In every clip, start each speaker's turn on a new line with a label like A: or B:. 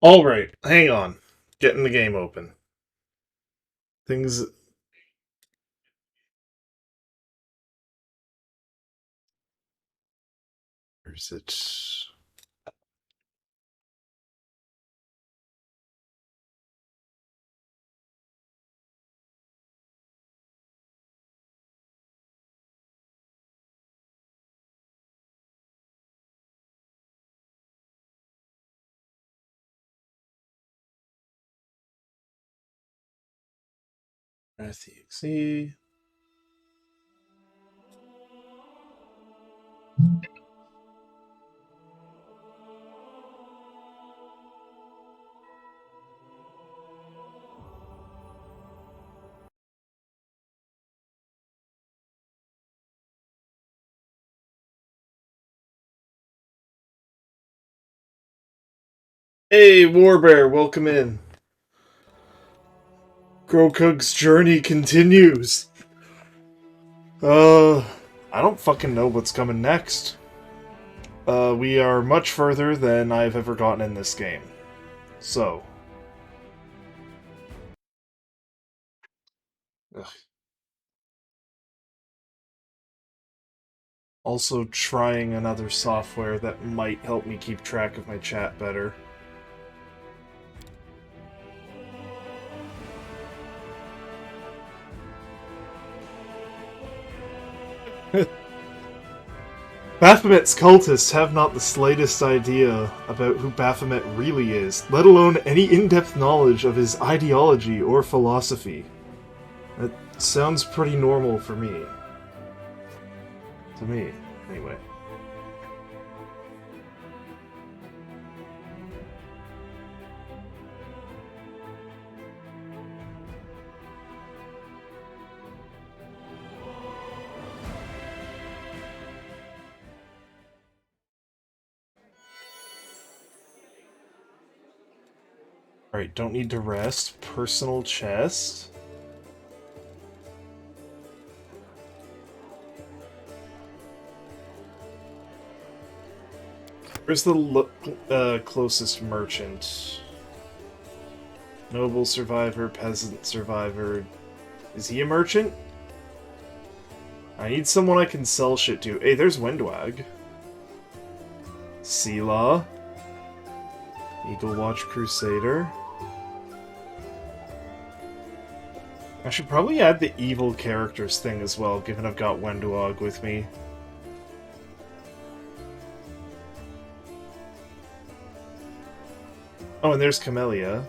A: Alright, hang on. Getting the game open. Things... Where's it? .exe. Hey, Warbear, welcome in. Grokug's journey continues. I don't fucking know what's coming next. We are much further than I've ever gotten in this game. So. Ugh. Also trying another software that might help me keep track of my chat better. Baphomet's cultists have not the slightest idea about who Baphomet really is, let alone any in-depth knowledge of his ideology or philosophy. That sounds pretty normal for me. To me, anyway. Alright, don't need to rest. Personal chest. Where's the closest merchant? Noble survivor, peasant survivor. Is he a merchant? I need someone I can sell shit to. Hey, there's Windwag. Seelaw. Eagle Watch Crusader. I should probably add the evil characters thing as well, given I've got Wendwag with me. Oh, and there's Camellia.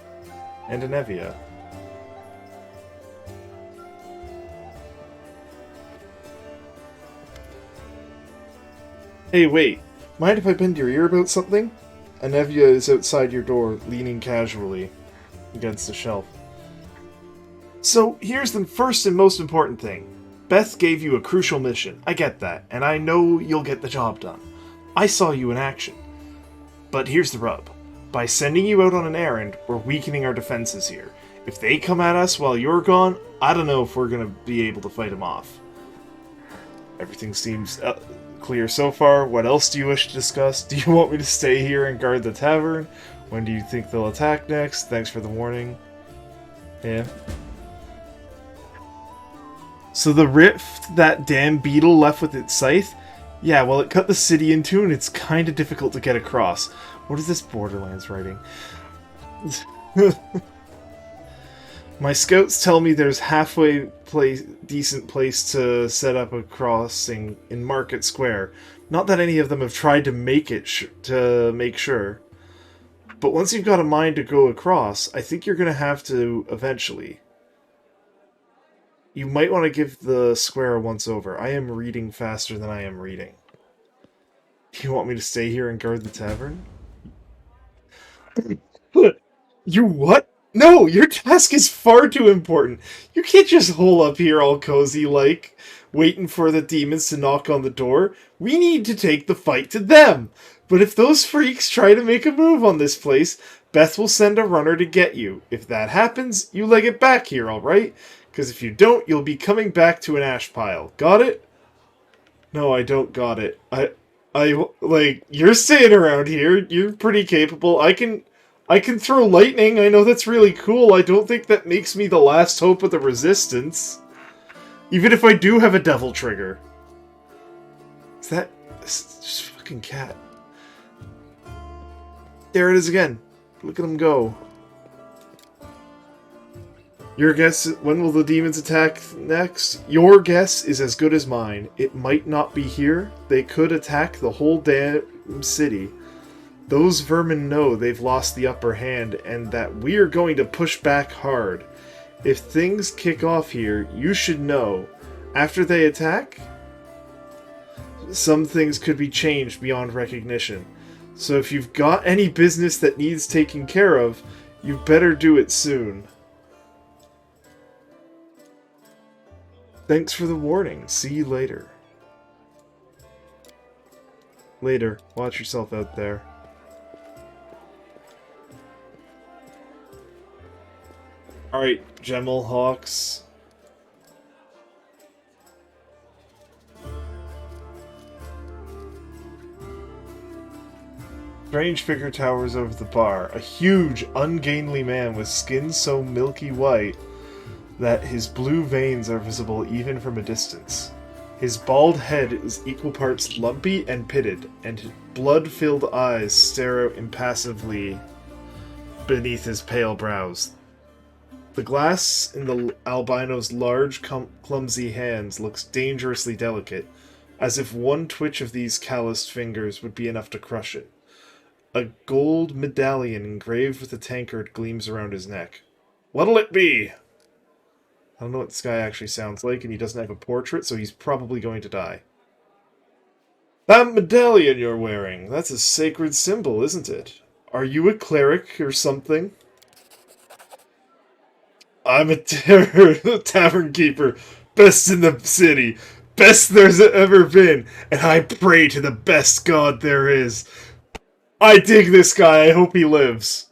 A: And Anevia. Hey, wait. Mind if I bend your ear about something? Anevia is outside your door, leaning casually against the shelf. So, here's the first and most important thing. Beth gave you a crucial mission. I get that, and I know you'll get the job done. I saw you in action. But here's the rub. By sending you out on an errand, we're weakening our defenses here. If they come at us while you're gone, I don't know if we're gonna be able to fight them off. Everything seems clear so far. What else do you wish to discuss? Do you want me to stay here and guard the tavern? When do you think they'll attack next? Thanks for the warning. Yeah. So the rift that damn beetle left with its scythe? Yeah, well, it cut the city in two and it's kind of difficult to get across. What is this Borderlands writing? My scouts tell me there's decent place to set up a crossing in Market Square. Not that any of them have tried to make sure. But once you've got a mind to go across, I think you're going to have to eventually. You might want to give the square a once-over. I am reading faster than I am reading. You want me to stay here and guard the tavern? You what? No, your task is far too important. You can't just hole up here all cozy like, waiting for the demons to knock on the door. We need to take the fight to them. But if those freaks try to make a move on this place, Beth will send a runner to get you. If that happens, you leg it back here, alright? Because if you don't, you'll be coming back to an ash pile. Got it? No, I don't got it. Like, you're staying around here. You're pretty capable. I can I can throw lightning. I know that's really cool. I don't think that makes me the last hope of the resistance. Even if I do have a devil trigger. Is that... It's just a fucking cat. There it is again. Look at him go. Your guess... When will the demons attack next? Your guess is as good as mine. It might not be here. They could attack the whole damn city. Those vermin know they've lost the upper hand and that we're going to push back hard. If things kick off here, you should know. After they attack, some things could be changed beyond recognition. So if you've got any business that needs taking care of, you better do it soon. Thanks for the warning. See you later. Later. Watch yourself out there. Alright, Gemel Hawks. Strange figure towers over the bar. A huge, ungainly man with skin so milky white that his blue veins are visible even from a distance. His bald head is equal parts lumpy and pitted, and his blood-filled eyes stare out impassively beneath his pale brows. The glass in the albino's large, clumsy hands looks dangerously delicate, as if one twitch of these calloused fingers would be enough to crush it. A gold medallion engraved with a tankard gleams around his neck. What'll it be? I don't know what this guy actually sounds like, and he doesn't have a portrait, so he's probably going to die. That medallion you're wearing, that's a sacred symbol, isn't it? Are you a cleric or something? I'm a tavern keeper, best in the city, best there's ever been, and I pray to the best god there is. I dig this guy, I hope he lives.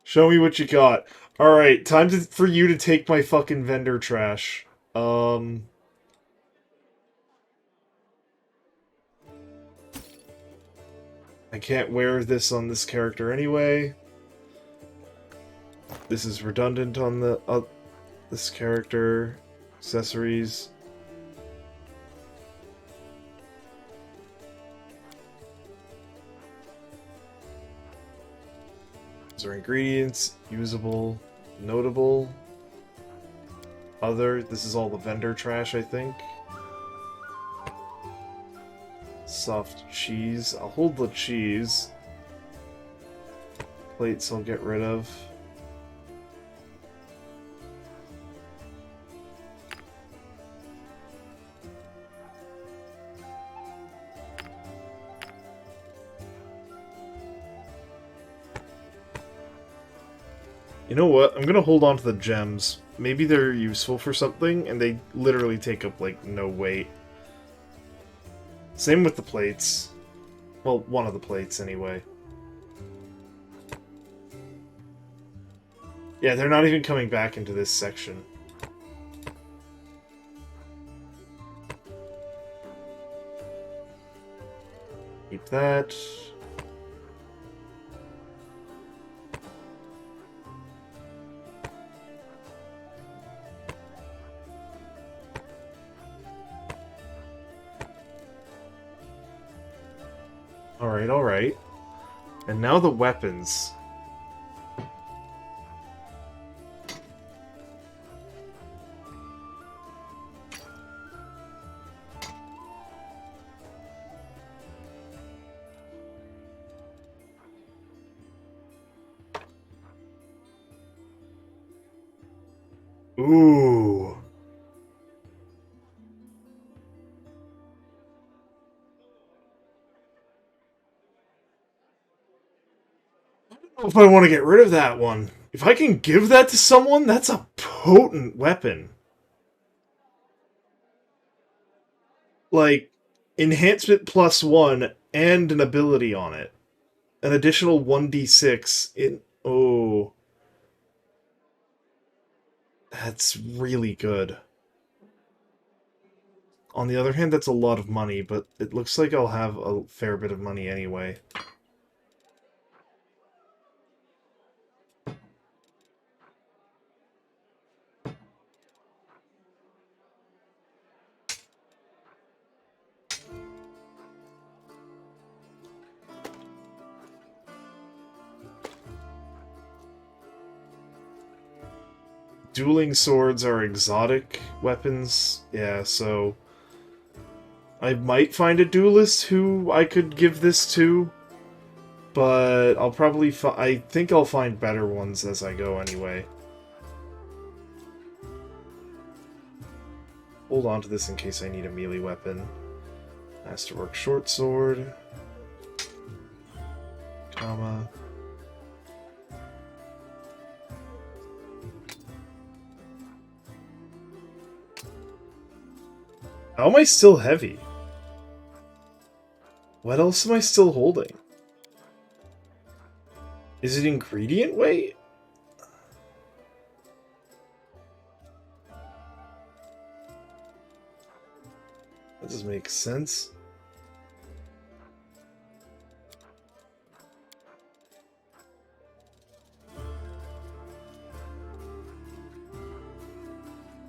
A: Show me what you got. Alright, time for you to take my fucking vendor trash. I can't wear this on this character anyway. This is redundant on the this character. Accessories. These are ingredients, usable, notable, other. This is all the vendor trash, I think. Soft cheese. I'll hold the cheese. Plates I'll get rid of. You know what? I'm gonna hold on to the gems. Maybe they're useful for something, and they literally take up, like, no weight. Same with the plates. Well, one of the plates, anyway. Yeah, they're not even coming back into this section. Keep that. Alright, alright. And now the weapons. Ooh. I don't know if I want to get rid of that one. If I can give that to someone, that's a potent weapon. Like, enhancement +1 and an ability on it. An additional 1d6 in... Oh. That's really good. On the other hand, that's a lot of money, but it looks like I'll have a fair bit of money anyway. dueling swords are exotic weapons. Yeah, so I might find a duelist who I could give this to, but I'll probably I think I'll find better ones as I go anyway. Hold on to this in case I need a melee weapon. Masterwork short sword. Comma. How am I still heavy? What else am I still holding? Is it ingredient weight? That doesn't make sense.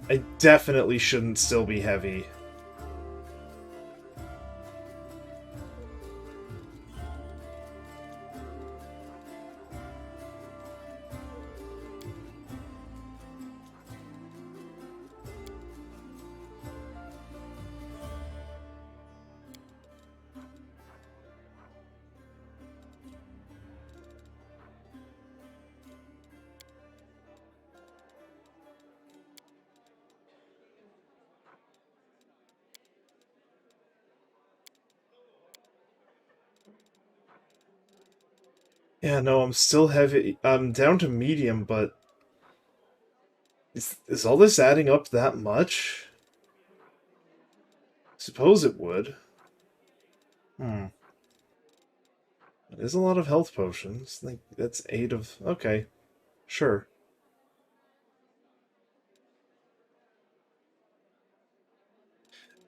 A: I definitely shouldn't still be heavy. Yeah, no, I'm still heavy. I'm down to medium, but is all this adding up that much? Suppose it would. Hmm. It is a lot of health potions. I think that's 8 of... Okay, sure.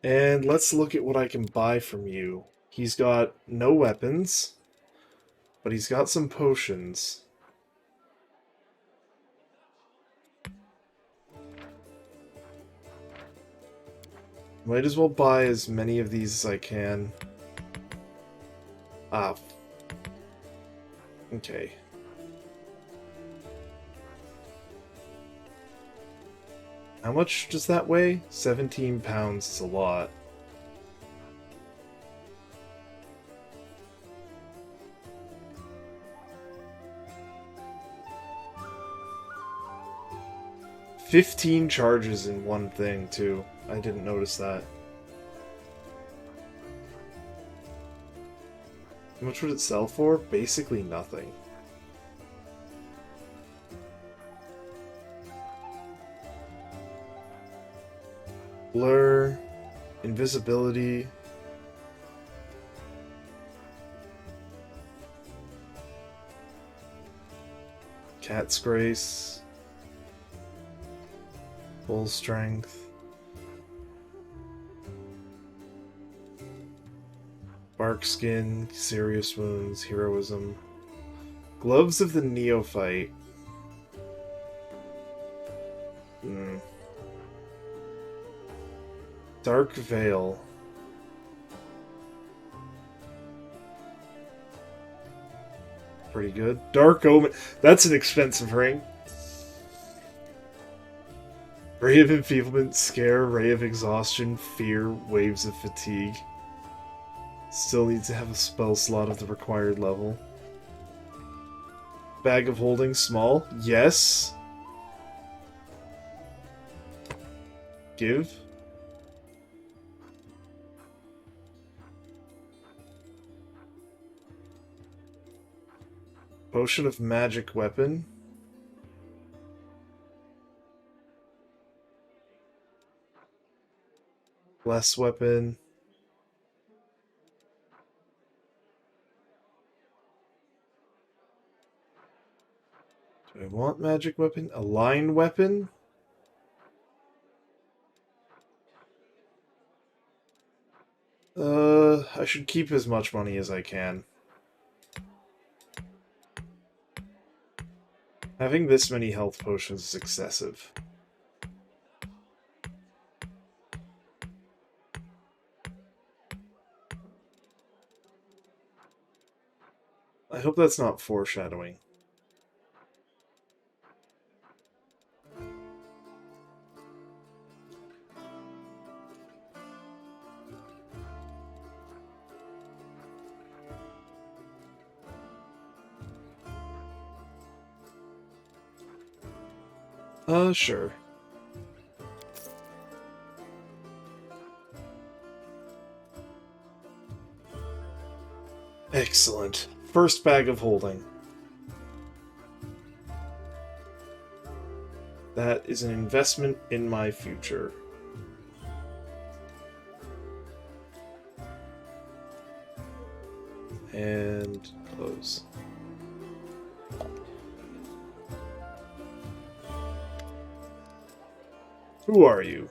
A: And let's look at what I can buy from you. He's got no weapons, but he's got some potions. Might as well buy as many of these as I can. Ah. Okay. How much does that weigh? 17 pounds is a lot. "15 charges in one thing, too. I didn't notice that. How much would it sell for? Basically nothing. Blur, invisibility. Cat's Grace. Full strength. Bark skin, serious wounds, heroism. Gloves of the Neophyte. Dark Veil. Pretty good. Dark Omen. That's an expensive ring. Ray of Enfeeblement, Scare, Ray of Exhaustion, Fear, Waves of Fatigue. Still needs to have a spell slot of the required level. Bag of Holding, small. Yes. Give. Potion of Magic Weapon. Bless Weapon. Do I want Magic Weapon? Align Weapon? I should keep as much money as I can. Having this many health potions is excessive. I hope that's not foreshadowing. Sure. Excellent. First bag of holding. That is an investment in my future. And close. Who are you?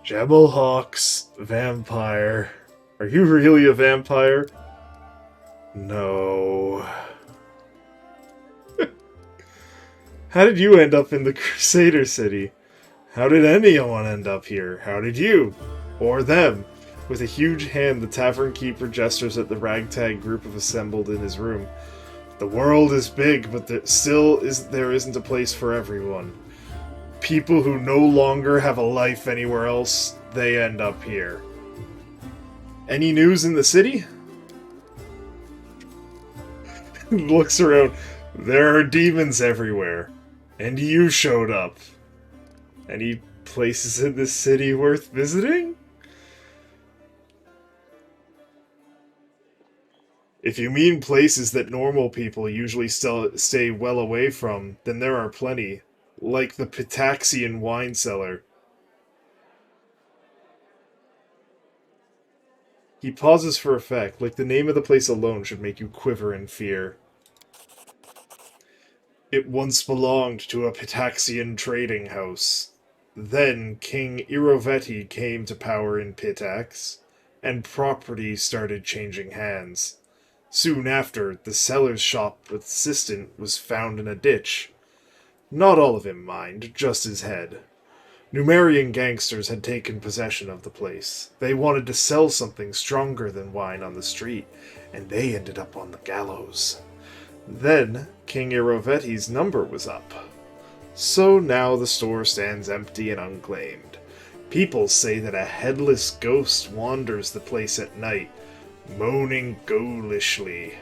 A: Jebelhawks, vampire. Are you really a vampire? No. How did you end up in the Crusader City? How did anyone end up here? How did you? Or them? With a huge hand, the tavern keeper gestures at the ragtag group of assembled in his room. The world is big, but there isn't a place for everyone. People who no longer have a life anywhere else, they end up here. Any news in the city? Looks around. There are demons everywhere. And you showed up. Any places in this city worth visiting? If you mean places that normal people usually stay well away from, then there are plenty. Like the Pitaxian wine cellar. He pauses for effect, like the name of the place alone should make you quiver in fear. It once belonged to a Pitaxian trading house. Then King Iroveti came to power in Pitax, and property started changing hands. Soon after, the seller's shop assistant was found in a ditch. Not all of him, mind, just his head. Numerian gangsters had taken possession of the place. They wanted to sell something stronger than wine on the street, and they ended up on the gallows. Then, King Iroveti's number was up. So now the store stands empty and unclaimed. People say that a headless ghost wanders the place at night, moaning ghoulishly.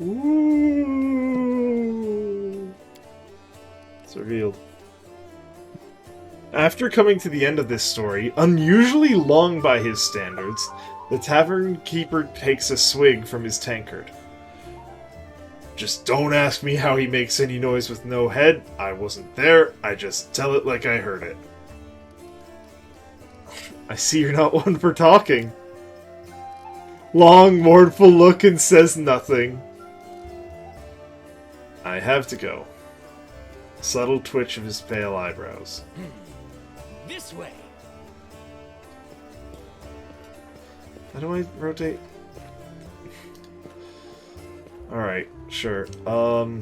A: Ooh. It's revealed. After coming to the end of this story, unusually long by his standards, the tavern keeper takes a swig from his tankard. Just don't ask me how he makes any noise with no head. I wasn't there. I just tell it like I heard it. I see you're not one for talking. Long, mournful look and says nothing. I have to go. Subtle twitch of his pale eyebrows.
B: This way.
A: How do I rotate? Alright, sure. Camellia.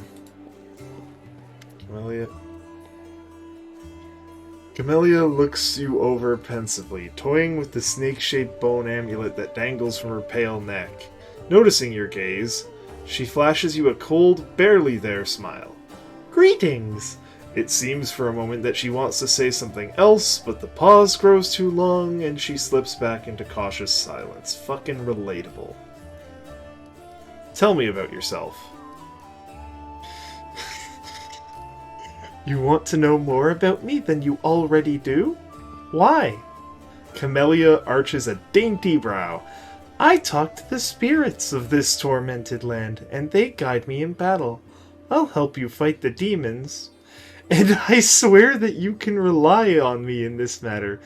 A: Camellia looks you over pensively, toying with the snake-shaped bone amulet that dangles from her pale neck. Noticing your gaze, she flashes you a cold, barely there smile. Greetings! It seems for a moment that she wants to say something else, but the pause grows too long and she slips back into cautious silence. Fucking relatable. Tell me about yourself. You want to know more about me than you already do? Why? Camellia arches a dainty brow. I talk to the spirits of this tormented land, and they guide me in battle. I'll help you fight the demons. And I swear that you can rely on me in this matter.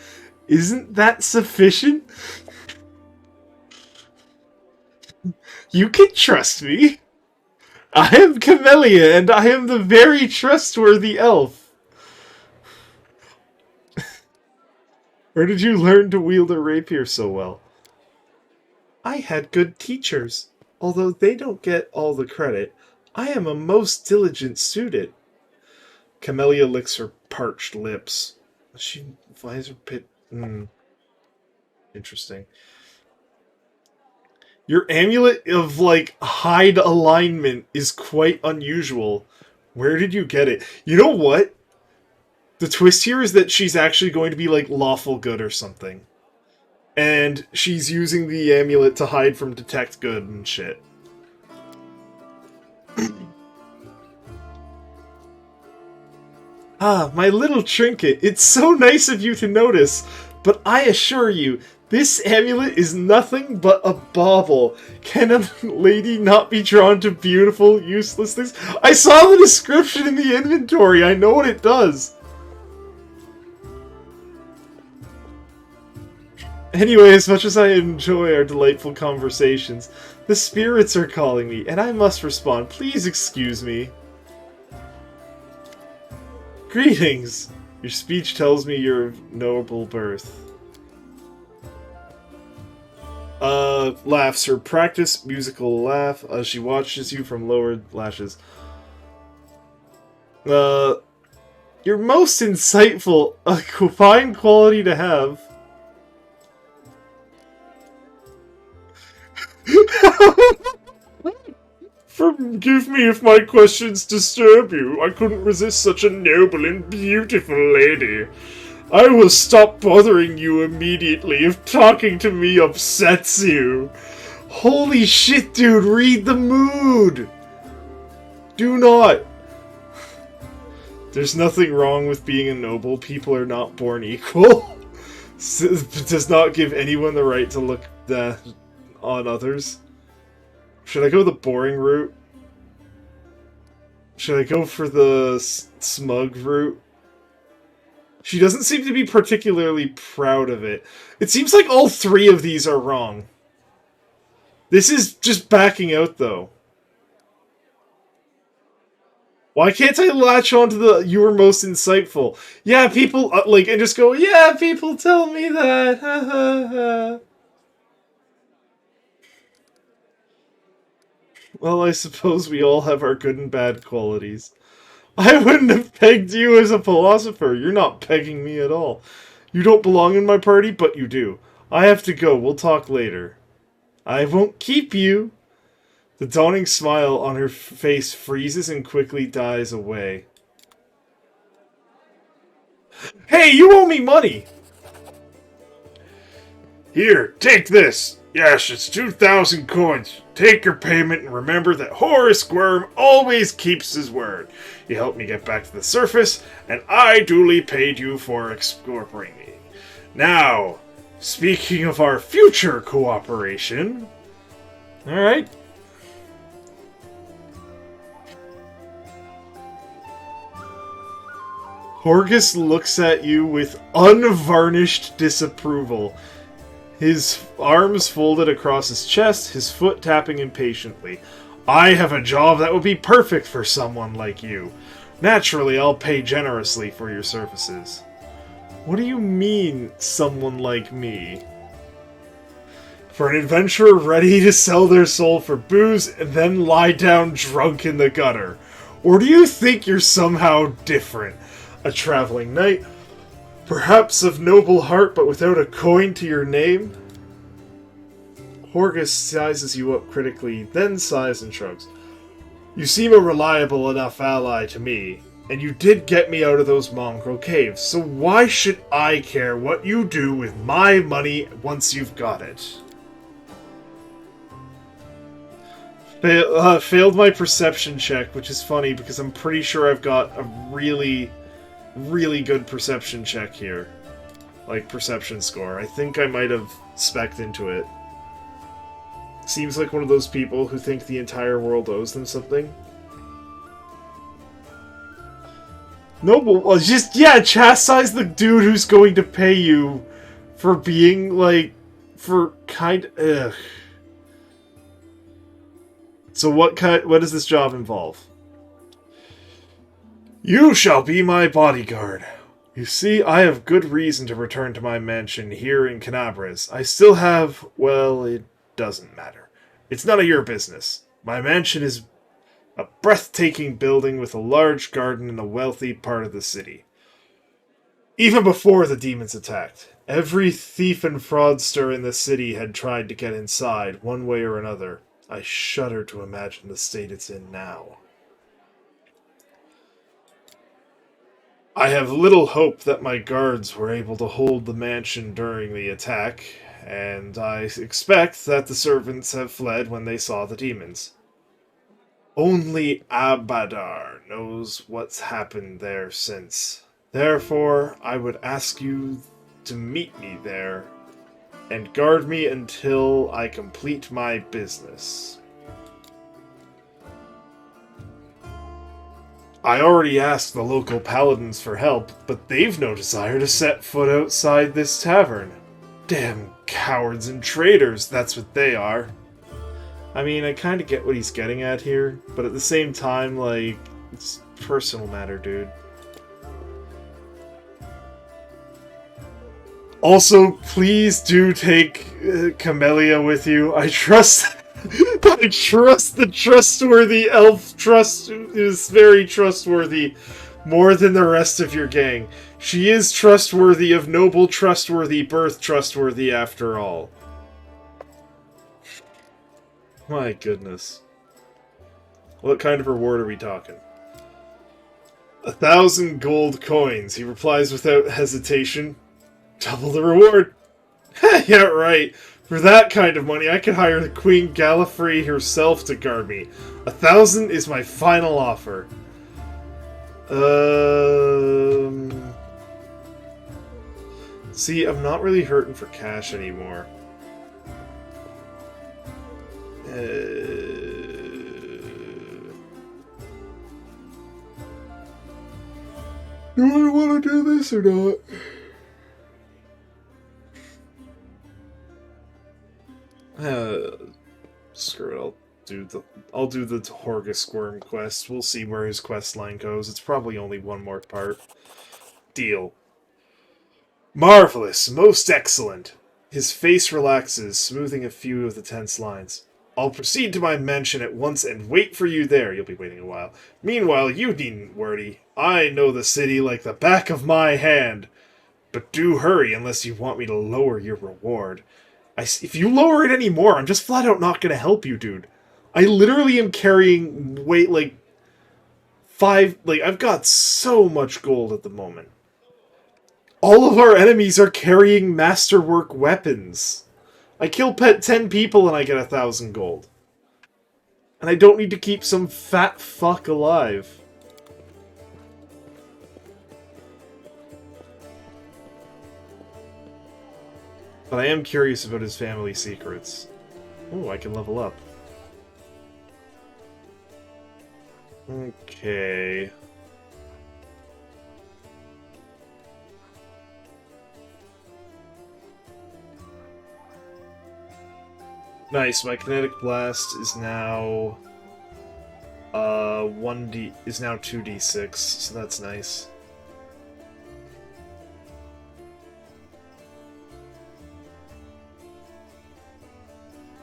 A: Isn't that sufficient? You can trust me. I am Camellia, and I am the very trustworthy elf. Where did you learn to wield a rapier so well? I had good teachers. Although they don't get all the credit, I am a most diligent student. Camellia licks her parched lips. She flies her pit. Interesting. Your amulet of, like, hide alignment is quite unusual. Where did you get it? You know what? The twist here is that she's actually going to be, like, lawful good or something. And she's using the amulet to hide from detect good and shit. Ah, my little trinket. It's so nice of you to notice, but I assure you, this amulet is nothing but a bauble. Can a lady not be drawn to beautiful, useless things? I saw the description in the inventory. I know what it does. Anyway, as much as I enjoy our delightful conversations, the spirits are calling me, and I must respond. Please excuse me. Greetings! Your speech tells me you're of noble birth. Laughs. Her practiced musical laugh as she watches you from lowered lashes. You're most insightful. A fine quality to have. Forgive me if my questions disturb you. I couldn't resist such a noble and beautiful lady. I will stop bothering you immediately if talking to me upsets you. Holy shit, dude, read the mood! Do not! There's nothing wrong with being a noble. People are not born equal. Does not give anyone the right to look on others. Should I go the boring route? Should I go for the smug route? She doesn't seem to be particularly proud of it. It seems like all three of these are wrong. This is just backing out, though. Why can't I latch onto the "you were most insightful"? Yeah, people, and just go, yeah, people tell me that. Ha ha ha. Well, I suppose we all have our good and bad qualities. I wouldn't have pegged you as a philosopher. You're not pegging me at all. You don't belong in my party, but you do. I have to go. We'll talk later. I won't keep you. The dawning smile on her face freezes and quickly dies away. Hey, you owe me money! Here, take this. Yes, it's 2,000 coins. Take your payment and remember that Horace Worm always keeps his word. You helped me get back to the surface, and I duly paid you for exploring me. Now, speaking of our future cooperation... Alright. Horgus looks at you with unvarnished disapproval. His arms folded across his chest, his foot tapping impatiently. I have a job that would be perfect for someone like you. Naturally, I'll pay generously for your services. What do you mean, someone like me? For an adventurer ready to sell their soul for booze and then lie down drunk in the gutter? Or do you think you're somehow different? A traveling knight? Perhaps of noble heart, but without a coin to your name? Horgus sizes you up critically, then sighs and shrugs. You seem a reliable enough ally to me, and you did get me out of those mongrel caves, so why should I care what you do with my money once you've got it? Failed my perception check, which is funny because I'm pretty sure I've got a really good perception check here. Like, perception score. I think I might have spec'd into it. Seems like one of those people who think the entire world owes them something. No, well, just, yeah, chastise the dude who's going to pay you for being, like, ugh. So what does this job involve? You shall be my bodyguard. You see, I have good reason to return to my mansion here in Canabras. I still have... well, it doesn't matter. It's none of your business. My mansion is a breathtaking building with a large garden in a wealthy part of the city. Even before the demons attacked, every thief and fraudster in the city had tried to get inside, one way or another. I shudder to imagine the state it's in now. I have little hope that my guards were able to hold the mansion during the attack, and I expect that the servants have fled when they saw the demons. Only Abadar knows what's happened there since. Therefore, I would ask you to meet me there and guard me until I complete my business. I already asked the local paladins for help, but they've no desire to set foot outside this tavern. Damn cowards and traitors, that's what they are. I mean, I kind of get what he's getting at here, but at the same time, like, it's a personal matter, dude. Also, please do take Camellia with you. I trust... I trust the trustworthy elf trust is very trustworthy, more than the rest of your gang. She is trustworthy of noble trustworthy birth trustworthy after all. My goodness. What kind of reward are we talking? 1,000 gold coins, he replies without hesitation. Double the reward. Yeah, right. For that kind of money, I could hire the Queen Gallifrey herself to guard me. 1,000 is my final offer. See, I'm not really hurting for cash anymore. Do I want to do this or not? Screw it. I'll do the Horgus Squirm quest. We'll see where his quest line goes. It's probably only one more part. Deal. Marvelous, most excellent. His face relaxes, smoothing a few of the tense lines. I'll proceed to my mansion at once and wait for you there. You'll be waiting a while. Meanwhile, you needn't worry. I know the city like the back of my hand. But do hurry unless you want me to lower your reward. If you lower it any more, I'm just flat out not going to help you, dude. I literally am carrying weight like 5... Like, I've got so much gold at the moment. All of our enemies are carrying masterwork weapons. I kill 10 people and I get 1,000 gold. And I don't need to keep some fat fuck alive. But I am curious about his family secrets. Oh, I can level up. Okay. Nice, my kinetic blast is now 2d6, so that's nice.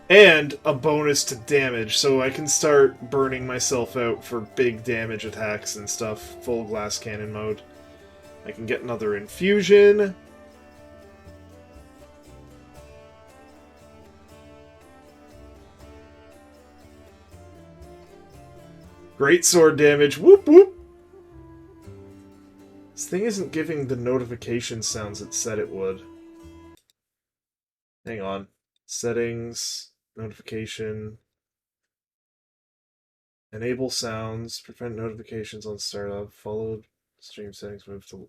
A: And a bonus to damage, so I can start burning myself out for big damage attacks and stuff, full glass cannon mode. I can get another infusion. Great sword damage, whoop whoop! This thing isn't giving the notification sounds it said it would. Hang on. Settings, notification, enable sounds, prevent notifications on startup, followed stream settings, move to...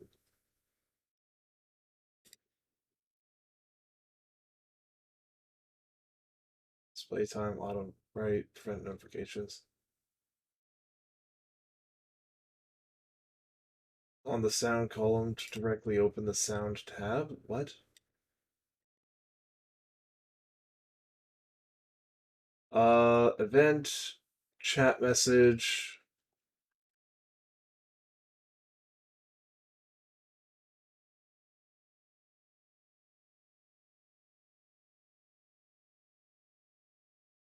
A: Display time, auto, right, prevent notifications. On the sound column to directly open the sound tab? What? Event, chat message.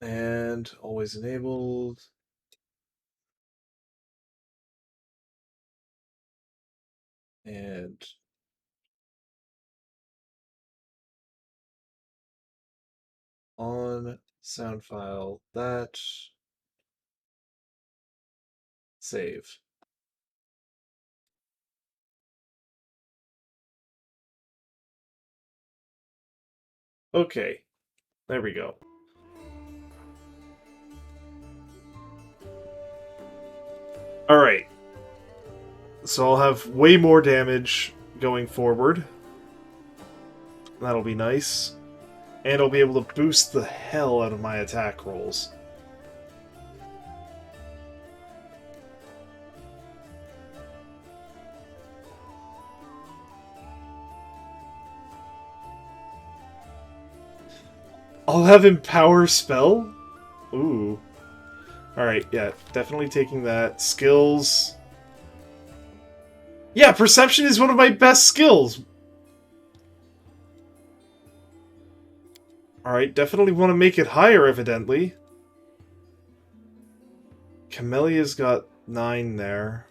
A: And always enabled. And on sound file that. Save. Okay, there we go. Alright. So I'll have way more damage going forward. That'll be nice. And I'll be able to boost the hell out of my attack rolls. I'll have Empower Spell? Ooh. Alright, yeah, definitely taking that. Skills. Yeah, Perception is one of my best skills! Alright, definitely want to make it higher, evidently. Camellia's got 9 there.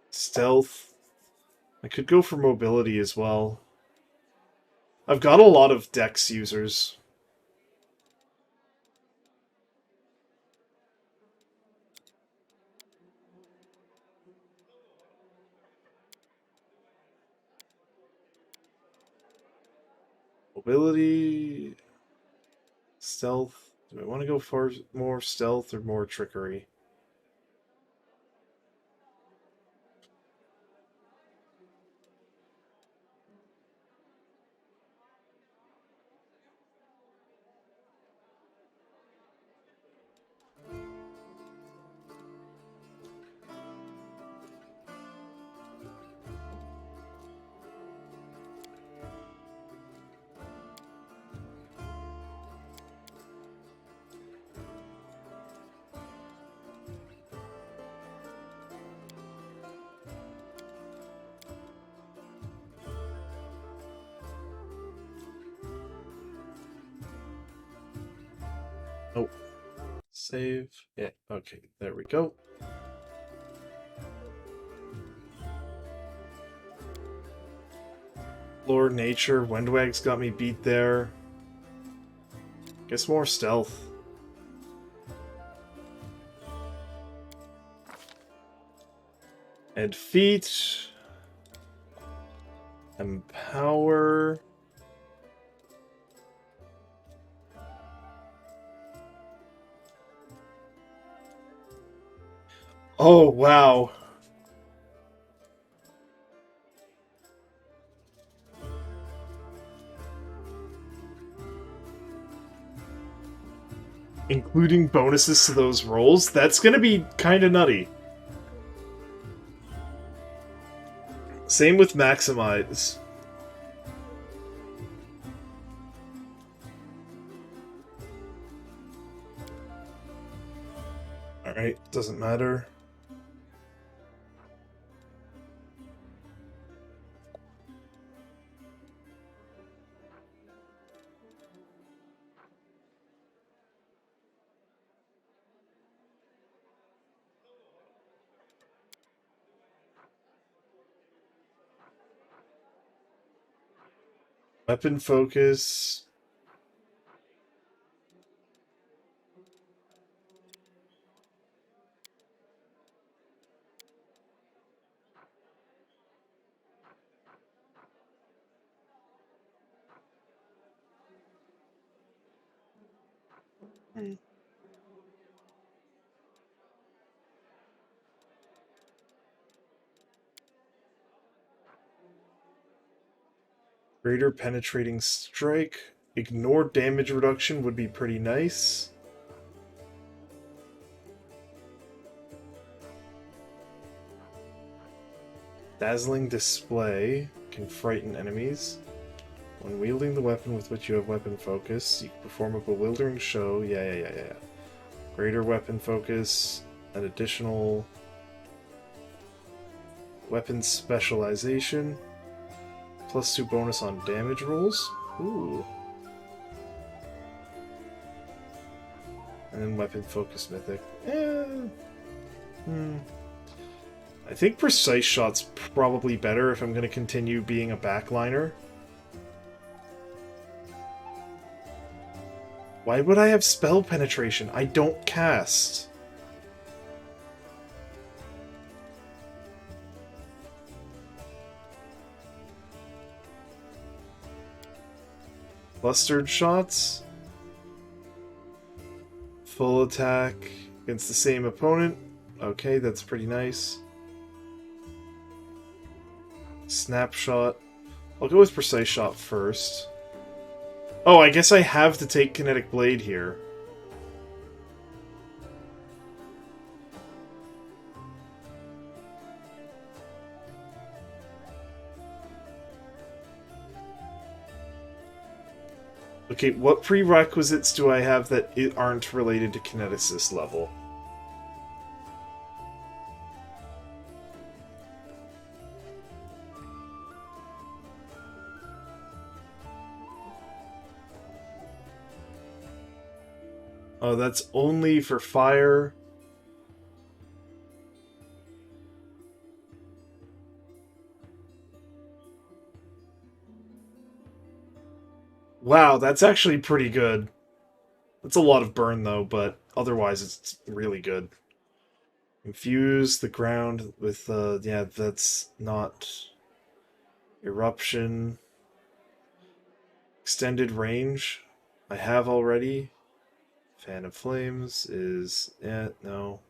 A: Stealth. I could go for mobility as well. I've got a lot of Dex users. Mobility... Stealth... Do I want to go for more stealth or more trickery? Oh. Save. Yeah, okay, there we go. Lord Nature, Windwag's got me beat there. Guess more stealth. And feet. Empower. Oh, wow. Including bonuses to those rolls? That's gonna be kinda nutty. Same with Maximize. Alright, doesn't matter. Weapon focus. Greater penetrating strike. Ignore damage reduction would be pretty nice. Dazzling display can frighten enemies. When wielding the weapon with which you have weapon focus, you can perform a bewildering show. Yeah. Greater weapon focus, an additional weapon specialization, +2 bonus on damage rolls. Ooh. And then weapon focus mythic. I think precise shot's probably better if I'm going to continue being a backliner. Why would I have spell penetration? I don't cast. Clustered shots. Full attack. Against the same opponent. Okay, that's pretty nice. Snapshot. I'll go with Precise Shot first. Oh, I guess I have to take Kinetic Blade here. Okay, what prerequisites do I have that aren't related to Kineticist level? Oh, that's only for fire. Wow, that's actually pretty good. That's a lot of burn, though, but otherwise it's really good. Infuse the ground with, yeah, that's not... Eruption. Extended range. I have already. Fan of Flames is... no.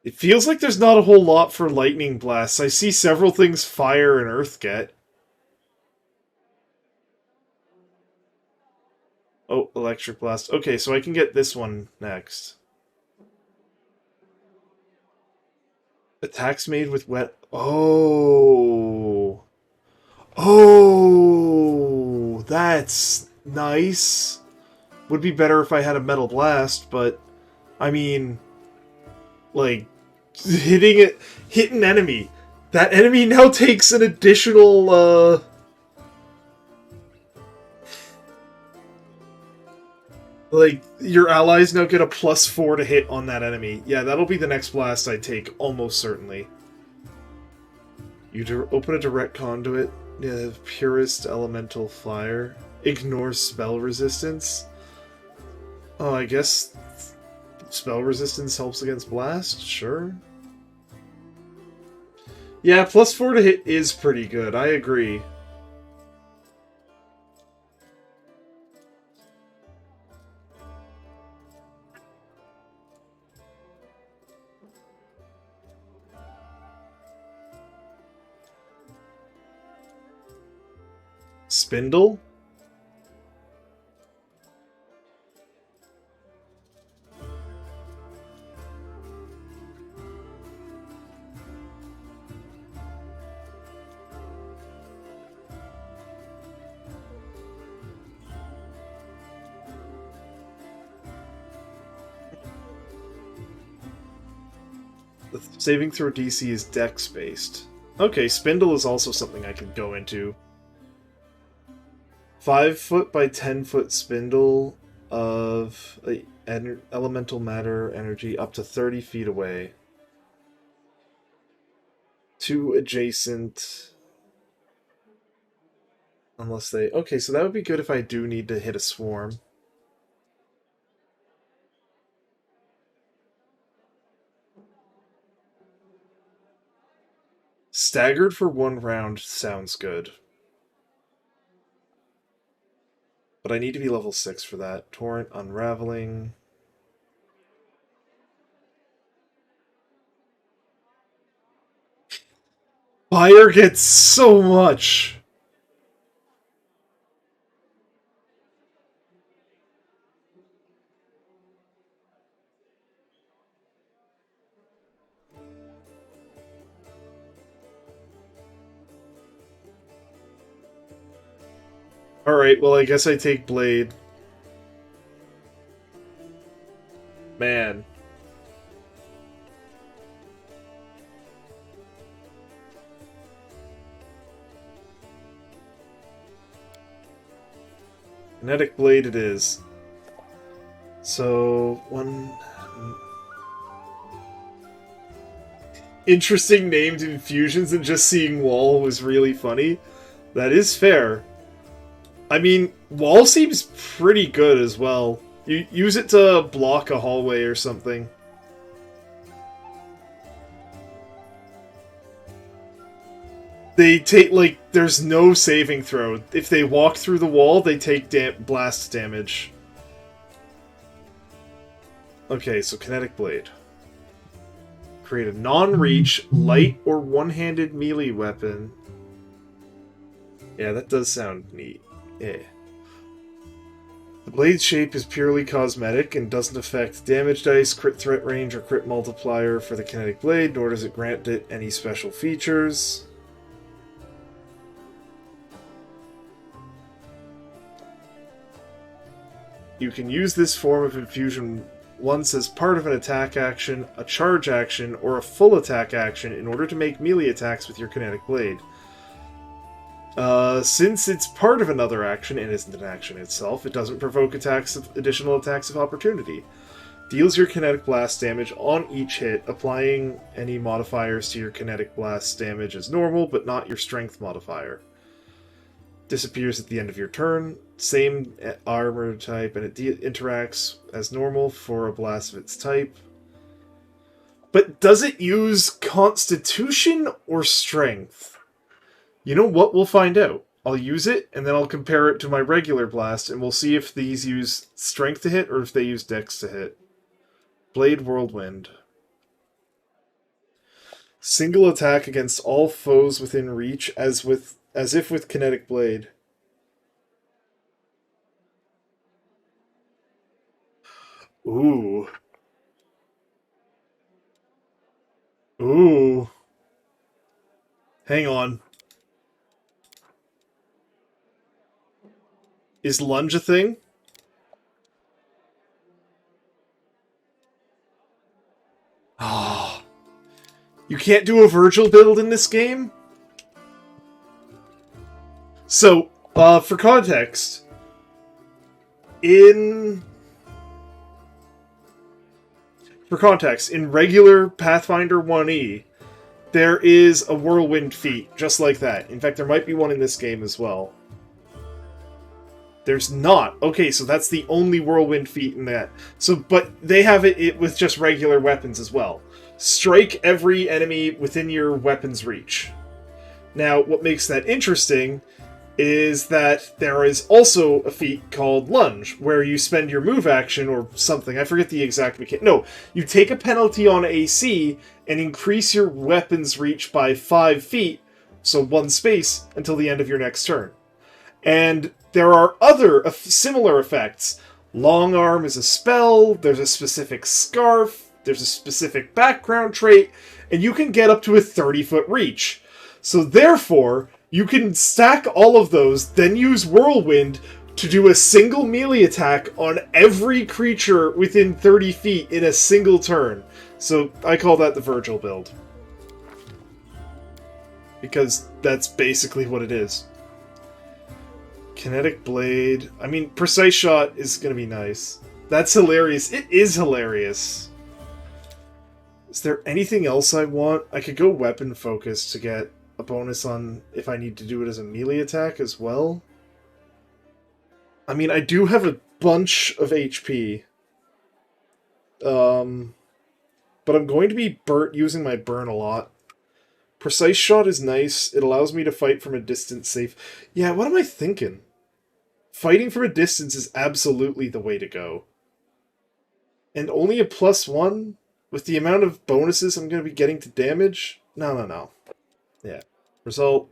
A: It feels like there's not a whole lot for Lightning Blasts. I see several things Fire and Earth get. Oh, Electric Blast. Okay, so I can get this one next. Attacks made with wet... Oh! Oh! That's nice. Would be better if I had a Metal Blast, but... I mean... Like... Hit an enemy. That enemy now takes an additional, like, your allies now get a +4 to hit on that enemy. Yeah, that'll be the next blast I take, almost certainly. You open a direct conduit. Yeah, purest elemental fire. Ignore spell resistance. Oh, I guess spell resistance helps against blast? Sure. Yeah, +4 to hit is pretty good, I agree. Spindle? The saving throw DC is dex based. Okay, Spindle is also something I could go into. 5-foot by 10-foot spindle of elemental matter energy up to 30 feet away. 2 adjacent. Unless they... Okay, so that would be good if I do need to hit a swarm. Staggered for 1 round sounds good. But I need to be level 6 for that. Torrent, Unraveling. Fire gets so much! Alright, well I guess I take Blade. Man. Kinetic Blade it is. So, one... Interesting named infusions and just seeing Wall was really funny. That is fair. I mean, Wall seems pretty good as well. You use it to block a hallway or something. They take, like, there's no saving throw. If they walk through the wall, they take blast damage. Okay, so Kinetic Blade. Create a non-reach, light, or one-handed melee weapon. Yeah, that does sound neat. Yeah. The blade's shape is purely cosmetic and doesn't affect damage dice, crit threat range, or crit multiplier for the kinetic blade, nor does it grant it any special features. You can use this form of infusion once as part of an attack action, a charge action, or a full attack action in order to make melee attacks with your kinetic blade. Since it's part of another action and isn't an action itself, it doesn't provoke additional attacks of opportunity. Deals your kinetic blast damage on each hit, applying any modifiers to your kinetic blast damage as normal, but not your strength modifier. Disappears at the end of your turn, same armor type, and it interacts as normal for a blast of its type. But does it use Constitution or Strength? You know what? We'll find out. I'll use it, and then I'll compare it to my regular blast, and we'll see if these use Strength to hit or if they use Dex to hit. Blade Whirlwind. Single attack against all foes within reach, as if with Kinetic Blade. Ooh. Ooh. Hang on. Is lunge a thing? Ah. You can't do a Virgil build in this game? So, for context, in regular Pathfinder 1E, there is a whirlwind feat, just like that. In fact, there might be one in this game as well. There's not. Okay, so that's the only whirlwind feat in that. So, but they have it with just regular weapons as well. Strike every enemy within your weapon's reach. Now, what makes that interesting is that there is also a feat called Lunge, where you spend your move action or something. I forget the exact mechanic. No, you take a penalty on AC and increase your weapon's reach by 5 feet, so 1 space, until the end of your next turn. And there are other similar effects. Long Arm is a spell, there's a specific scarf, there's a specific background trait, and you can get up to a 30-foot reach. So therefore, you can stack all of those, then use Whirlwind to do a single melee attack on every creature within 30 feet in a single turn. So I call that the Virgil build. Because that's basically what it is. Kinetic Blade. I mean, Precise Shot is going to be nice. That's hilarious. It is hilarious. Is there anything else I want? I could go Weapon Focus to get a bonus on if I need to do it as a melee attack as well. I mean, I do have a bunch of HP. But I'm going to be using my burn a lot. Precise Shot is nice. It allows me to fight from a distance safe. Yeah, what am I thinking? Fighting from a distance is absolutely the way to go. And only a +1? With the amount of bonuses I'm going to be getting to damage? No. Yeah. Result.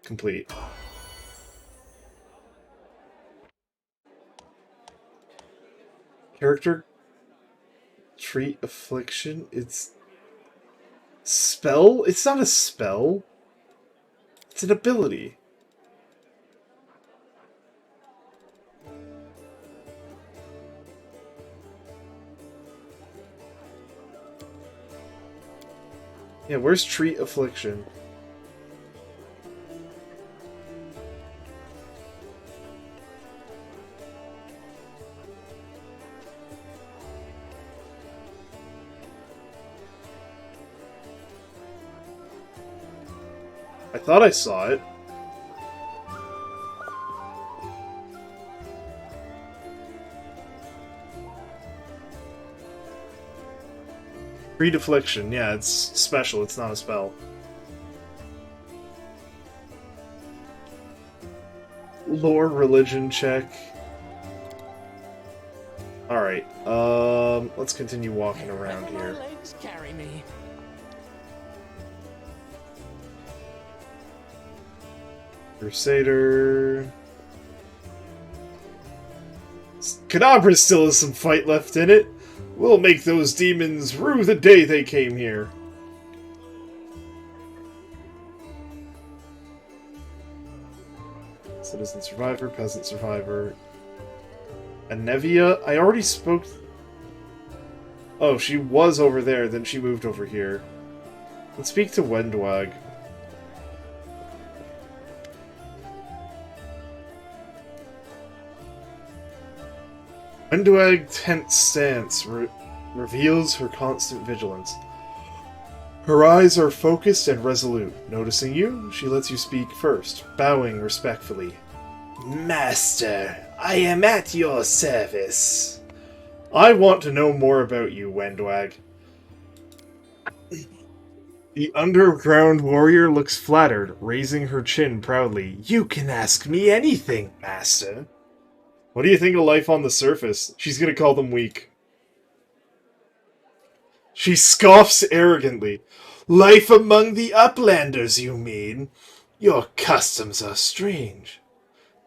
A: Complete. Character treat affliction. It's spell? It's not a spell. It's an ability. Yeah, where's treat affliction? I thought I saw it. Treat affliction, yeah, it's special, it's not a spell. Lore religion check. Alright, let's continue walking around
B: Let my
A: here.
B: legs carry me.
A: Crusader. Kadabra still has some fight left in it. We'll make those demons rue the day they came here. Citizen survivor, peasant survivor. Anevia? I already spoke... Oh, she was over there, then she moved over here. Let's speak to Wendwag. Wendwag's tense stance reveals her constant vigilance. Her eyes are focused and resolute. Noticing you, she lets you speak first, bowing respectfully. Master, I am at your service. I want to know more about you, Wendwag. The underground warrior looks flattered, raising her chin proudly. You can ask me anything, Master. What do you think of life on the surface? She's gonna call them weak. She scoffs arrogantly. Life among the uplanders, you mean? Your customs are strange.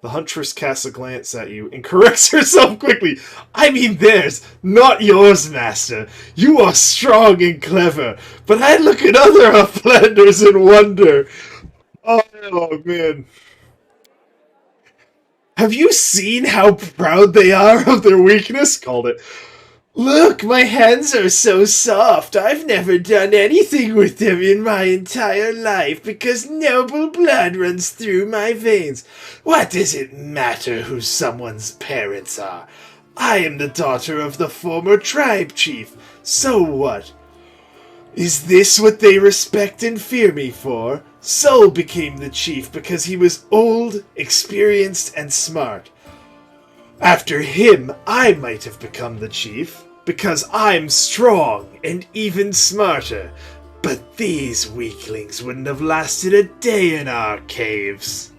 A: The huntress casts a glance at you and corrects herself quickly. I mean theirs, not yours, master. You are strong and clever, but I look at other uplanders and wonder. Oh, man. Have you seen how proud they are of their weakness? Called it. Look, my hands are so soft. I've never done anything with them in my entire life because noble blood runs through my veins. What does it matter who someone's parents are? I am the daughter of the former tribe chief. So what? Is this what they respect and fear me for? Sol became the chief because he was old, experienced, and smart. After him, I might have become the chief, because I'm strong and even smarter. But these weaklings wouldn't have lasted a day in our caves.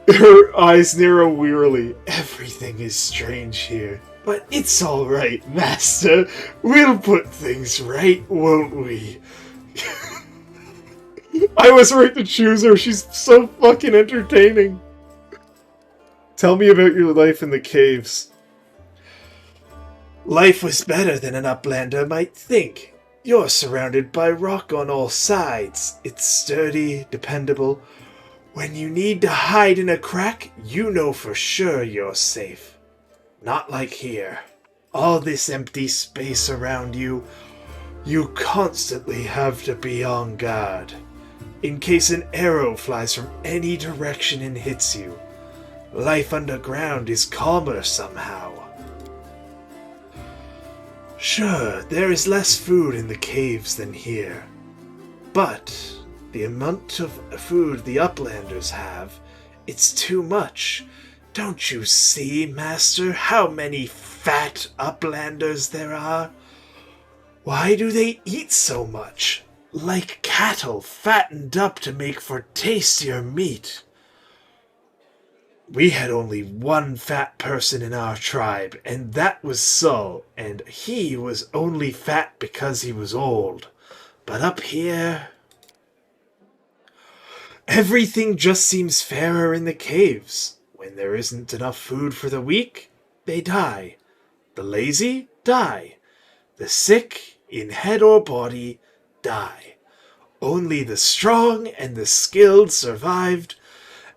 A: Her eyes narrow wearily. Everything is strange here. But it's alright, Master. We'll put things right, won't we? I was right to choose her. She's so fucking entertaining. Tell me about your life in the caves. Life was better than an uplander might think. You're surrounded by rock on all sides. It's sturdy, dependable. When you need to hide in a crack, you know for sure you're safe. Not like here. All this empty space around you, you constantly have to be on guard. In case an arrow flies from any direction and hits you. Life underground is calmer somehow. Sure, there is less food in the caves than here. But the amount of food the uplanders have, it's too much. Don't you see, Master, how many fat uplanders there are? Why do they eat so much? Like cattle fattened up to make for tastier meat. We had only one fat person in our tribe, and that was Sol, and he was only fat because he was old. But up here... everything just seems fairer in the caves. When there isn't enough food for the weak, they die. The lazy die. The sick, in head or body, die. Only the strong and the skilled survived,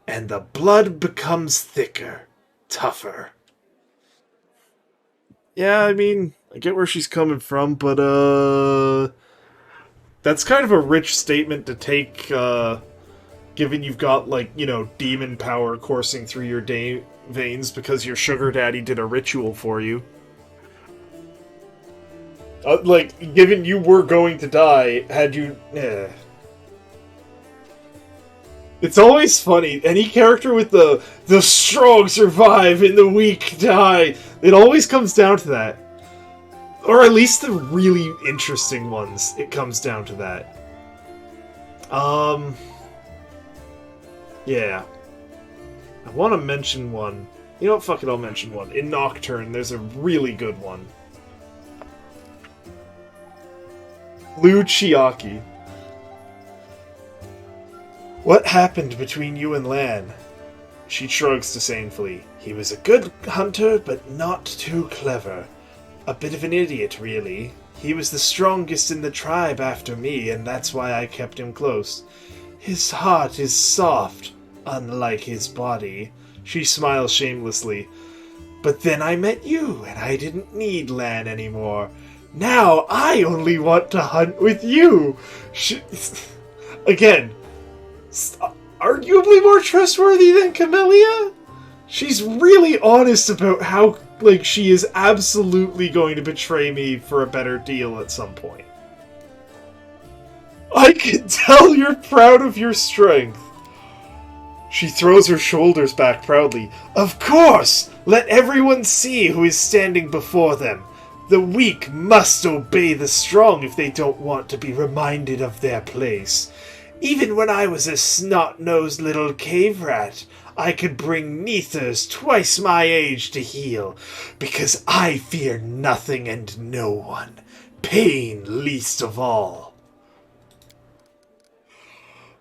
A: and the blood becomes thicker, tougher. Yeah, I mean, I get where she's coming from, but, that's kind of a rich statement to take, given you've got, like, you know, demon power coursing through your veins because your sugar daddy did a ritual for you. Like, given you were going to die, had you... It's always funny. Any character with the strong survive and the weak die. It always comes down to that. Or at least the really interesting ones, it comes down to that. Yeah. I want to mention one. You know what, fuck it, I'll mention one. In Nocturne, there's a really good one. Lu Chiaki. What happened between you and Lan? She shrugs disdainfully. He was a good hunter, but not too clever. A bit of an idiot, really. He was the strongest in the tribe after me, and that's why I kept him close. His heart is soft, unlike his body. She smiles shamelessly. But then I met you, and I didn't need Lan anymore. Now I only want to hunt with you. Again, arguably more trustworthy than Camellia? She's really honest about how, like, she is absolutely going to betray me for a better deal at some point. I can tell you're proud of your strength. She throws her shoulders back proudly. Of course! Let everyone see who is standing before them. The weak must obey the strong if they don't want to be reminded of their place. Even when I was a snot-nosed little cave rat, I could bring Neithers twice my age to heal, because I fear nothing and no one, pain least of all.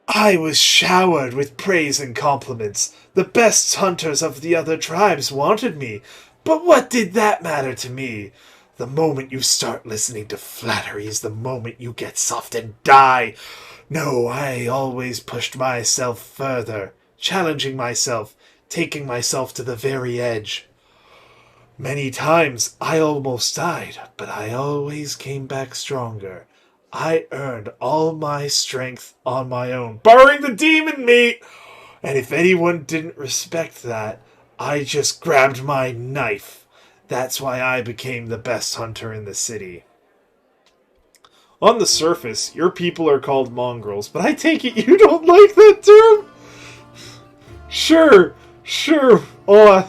A: I was showered with praise and compliments. The best hunters of the other tribes wanted me, but what did that matter to me? The moment you start listening to flattery is the moment you get soft and die. No, I always pushed myself further, challenging myself, taking myself to the very edge. Many times I almost died, but I always came back stronger. I earned all my strength on my own, barring the demon meat! And if anyone didn't respect that, I just grabbed my knife. That's why I became the best hunter in the city. On the surface, your people are called mongrels, but I take it you don't like that term? Sure. I'll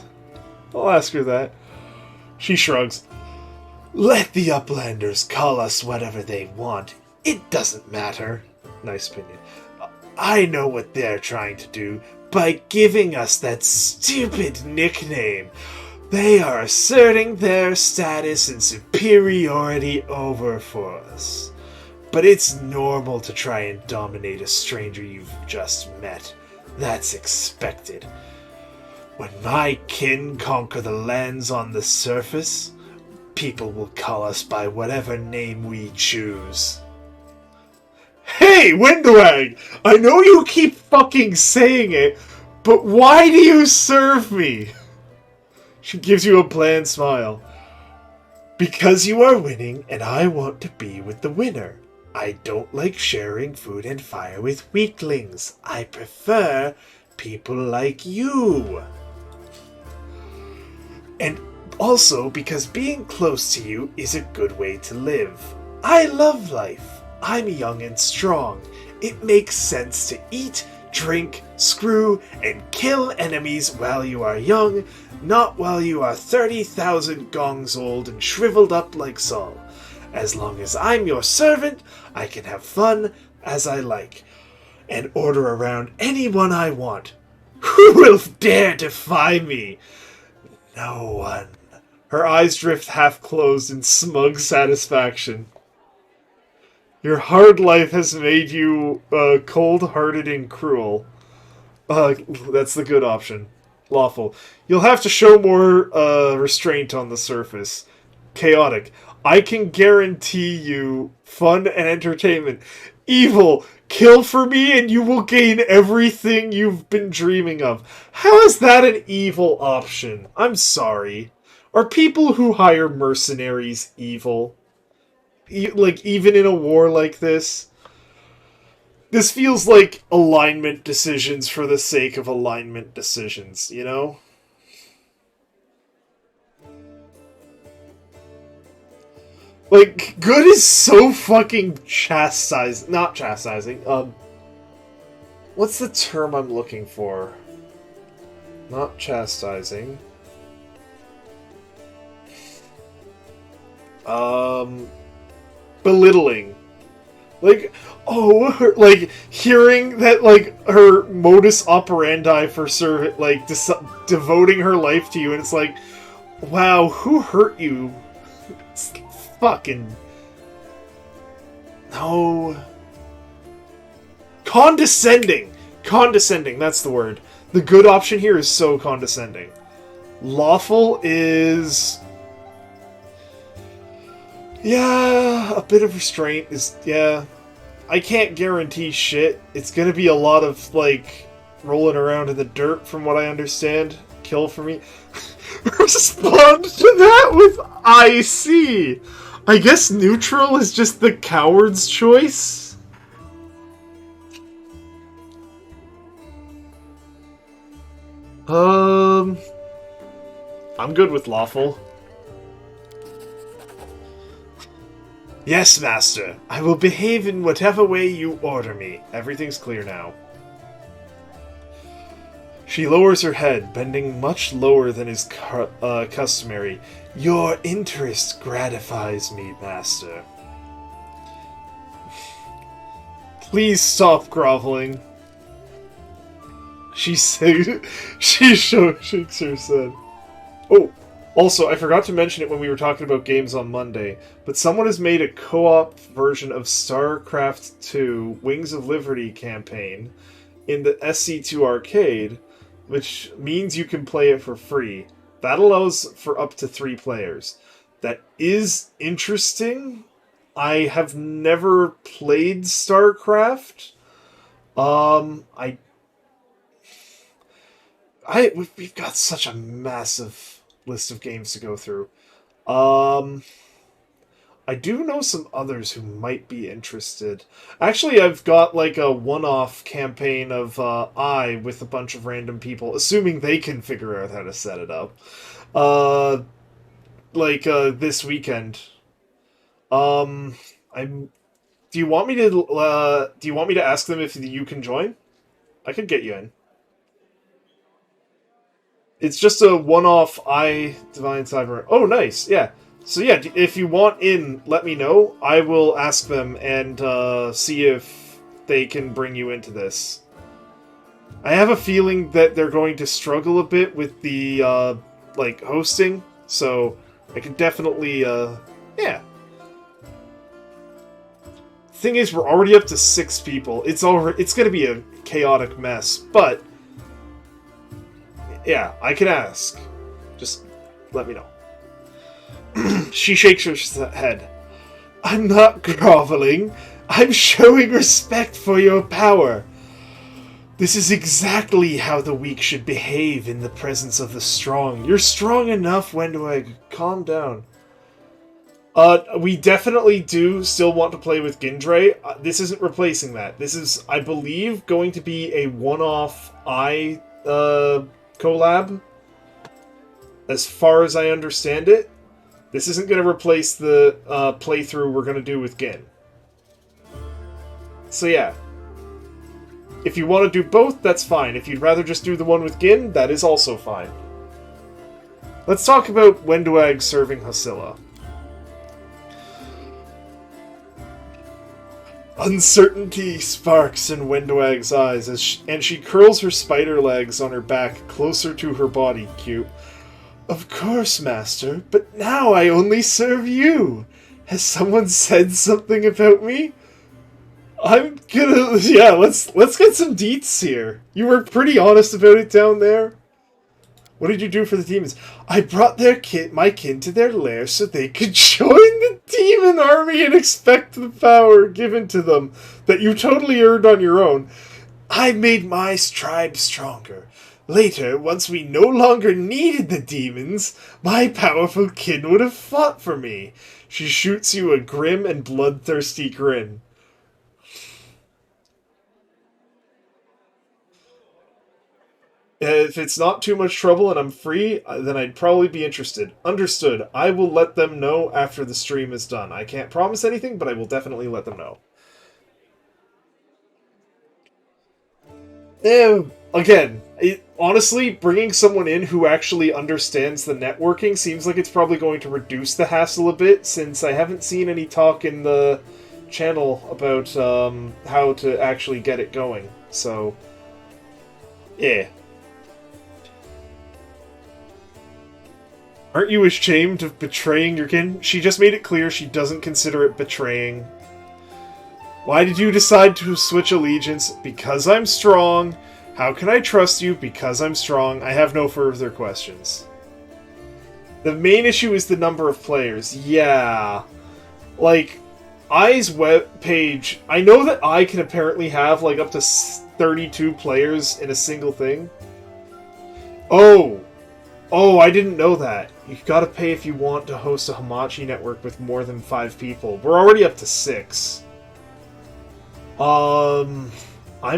A: ask her that. She shrugs. Let the Uplanders call us whatever they want. It doesn't matter. Nice opinion. I know what they're trying to do by giving us that stupid nickname. They are asserting their status and superiority over for us. But it's normal to try and dominate a stranger you've just met. That's expected. When my kin conquer the lands on the surface, people will call us by whatever name we choose. Hey, Windwag! I know you keep fucking saying it, but why do you serve me? She gives you a bland smile. Because you are winning, and I want to be with the winner. I don't like sharing food and fire with weaklings. I prefer people like you. And also because being close to you is a good way to live. I love life. I'm young and strong. It makes sense to eat, drink, screw, and kill enemies while you are young, not while you are 30,000 gongs old and shriveled up like Saul. As long as I'm your servant, I can have fun as I like, and order around anyone I want. Who will dare defy me? No one. Her eyes drift half-closed in smug satisfaction. Your hard life has made you cold-hearted and cruel. That's the good option. Lawful. You'll have to show more restraint on the surface. Chaotic. I can guarantee you fun and entertainment. Evil. Kill for me and you will gain everything you've been dreaming of. How is that an evil option? I'm sorry. Are people who hire mercenaries evil? Like, even in a war like this? This feels like alignment decisions for the sake of alignment decisions, you know? Like, good is so fucking not chastising, what's the term I'm looking for? Not chastising. Belittling. Like, oh, like, hearing that, like, her modus operandi for like, devoting her life to you, and it's like, wow, who hurt you? It's fucking... No. Condescending! Condescending, that's the word. The good option here is so condescending. Lawful is... Yeah, a bit of restraint is... Yeah. I can't guarantee shit. It's gonna be a lot of, like, rolling around in the dirt, from what I understand. Kill for me. Respond to that with I see. I guess neutral is just the coward's choice? I'm good with lawful. Yes, master. I will behave in whatever way you order me. Everything's clear now. She lowers her head, bending much lower than is customary. Your interest gratifies me, master. Please stop groveling. She shakes her head. Oh, also, I forgot to mention it when we were talking about games on Monday, but someone has made a co-op version of StarCraft 2 Wings of Liberty campaign in the SC2 arcade, which means you can play it for free. That allows for up to 3 players. That is interesting. I have never played StarCraft. We've got such a massive list of games to go through. I do know some others who might be interested. Actually, I've got like a one-off campaign of with a bunch of random people, assuming they can figure out how to set it up. This weekend. Do you want me to ask them if you can join? I could get you in. It's just a one-off Divine Cyber. Oh, nice. Yeah. So yeah, if you want in, let me know. I will ask them and see if they can bring you into this. I have a feeling that they're going to struggle a bit with the hosting, so I can definitely yeah. Thing is, we're already up to 6 people. It's going to be a chaotic mess, but yeah, I can ask. Just let me know. She shakes her head. I'm not groveling. I'm showing respect for your power. This is exactly how the weak should behave in the presence of the strong. You're strong enough, Wendweg. Calm down. We definitely do still want to play with Gindre. This isn't replacing that. This is, I believe, going to be a one-off collab. As far as I understand it. This isn't going to replace the playthrough we're going to do with Gin. So yeah. If you want to do both, that's fine. If you'd rather just do the one with Gin, that is also fine. Let's talk about Wenduag serving Hasilla. Uncertainty sparks in Wenduag's eyes and she curls her spider legs on her back closer to her body. Cute. Of course, Master, but now I only serve you. Has someone said something about me? I'm gonna... Yeah, let's get some deets here. You were pretty honest about it down there. What did you do for the demons? I brought my kin to their lair so they could join the demon army and expect the power given to them that you totally earned on your own. I made my tribe stronger. Later, once we no longer needed the demons, my powerful kin would have fought for me. She shoots you a grim and bloodthirsty grin. If it's not too much trouble and I'm free, then I'd probably be interested. Understood. I will let them know after the stream is done. I can't promise anything, but I will definitely let them know. Again, honestly, bringing someone in who actually understands the networking seems like it's probably going to reduce the hassle a bit, since I haven't seen any talk in the channel about how to actually get it going. So, yeah. Aren't you ashamed of betraying your kin? She just made it clear she doesn't consider it betraying. Why did you decide to switch allegiance? Because I'm strong. How can I trust you? Because I'm strong. I have no further questions. The main issue is the number of players. Yeah. Like, I's web page... I know that I can apparently have, like, up to 32 players in a single thing. Oh! Oh, I didn't know that. You gotta pay if you want to host a Hamachi network with more than 5 people. We're already up to 6. I'm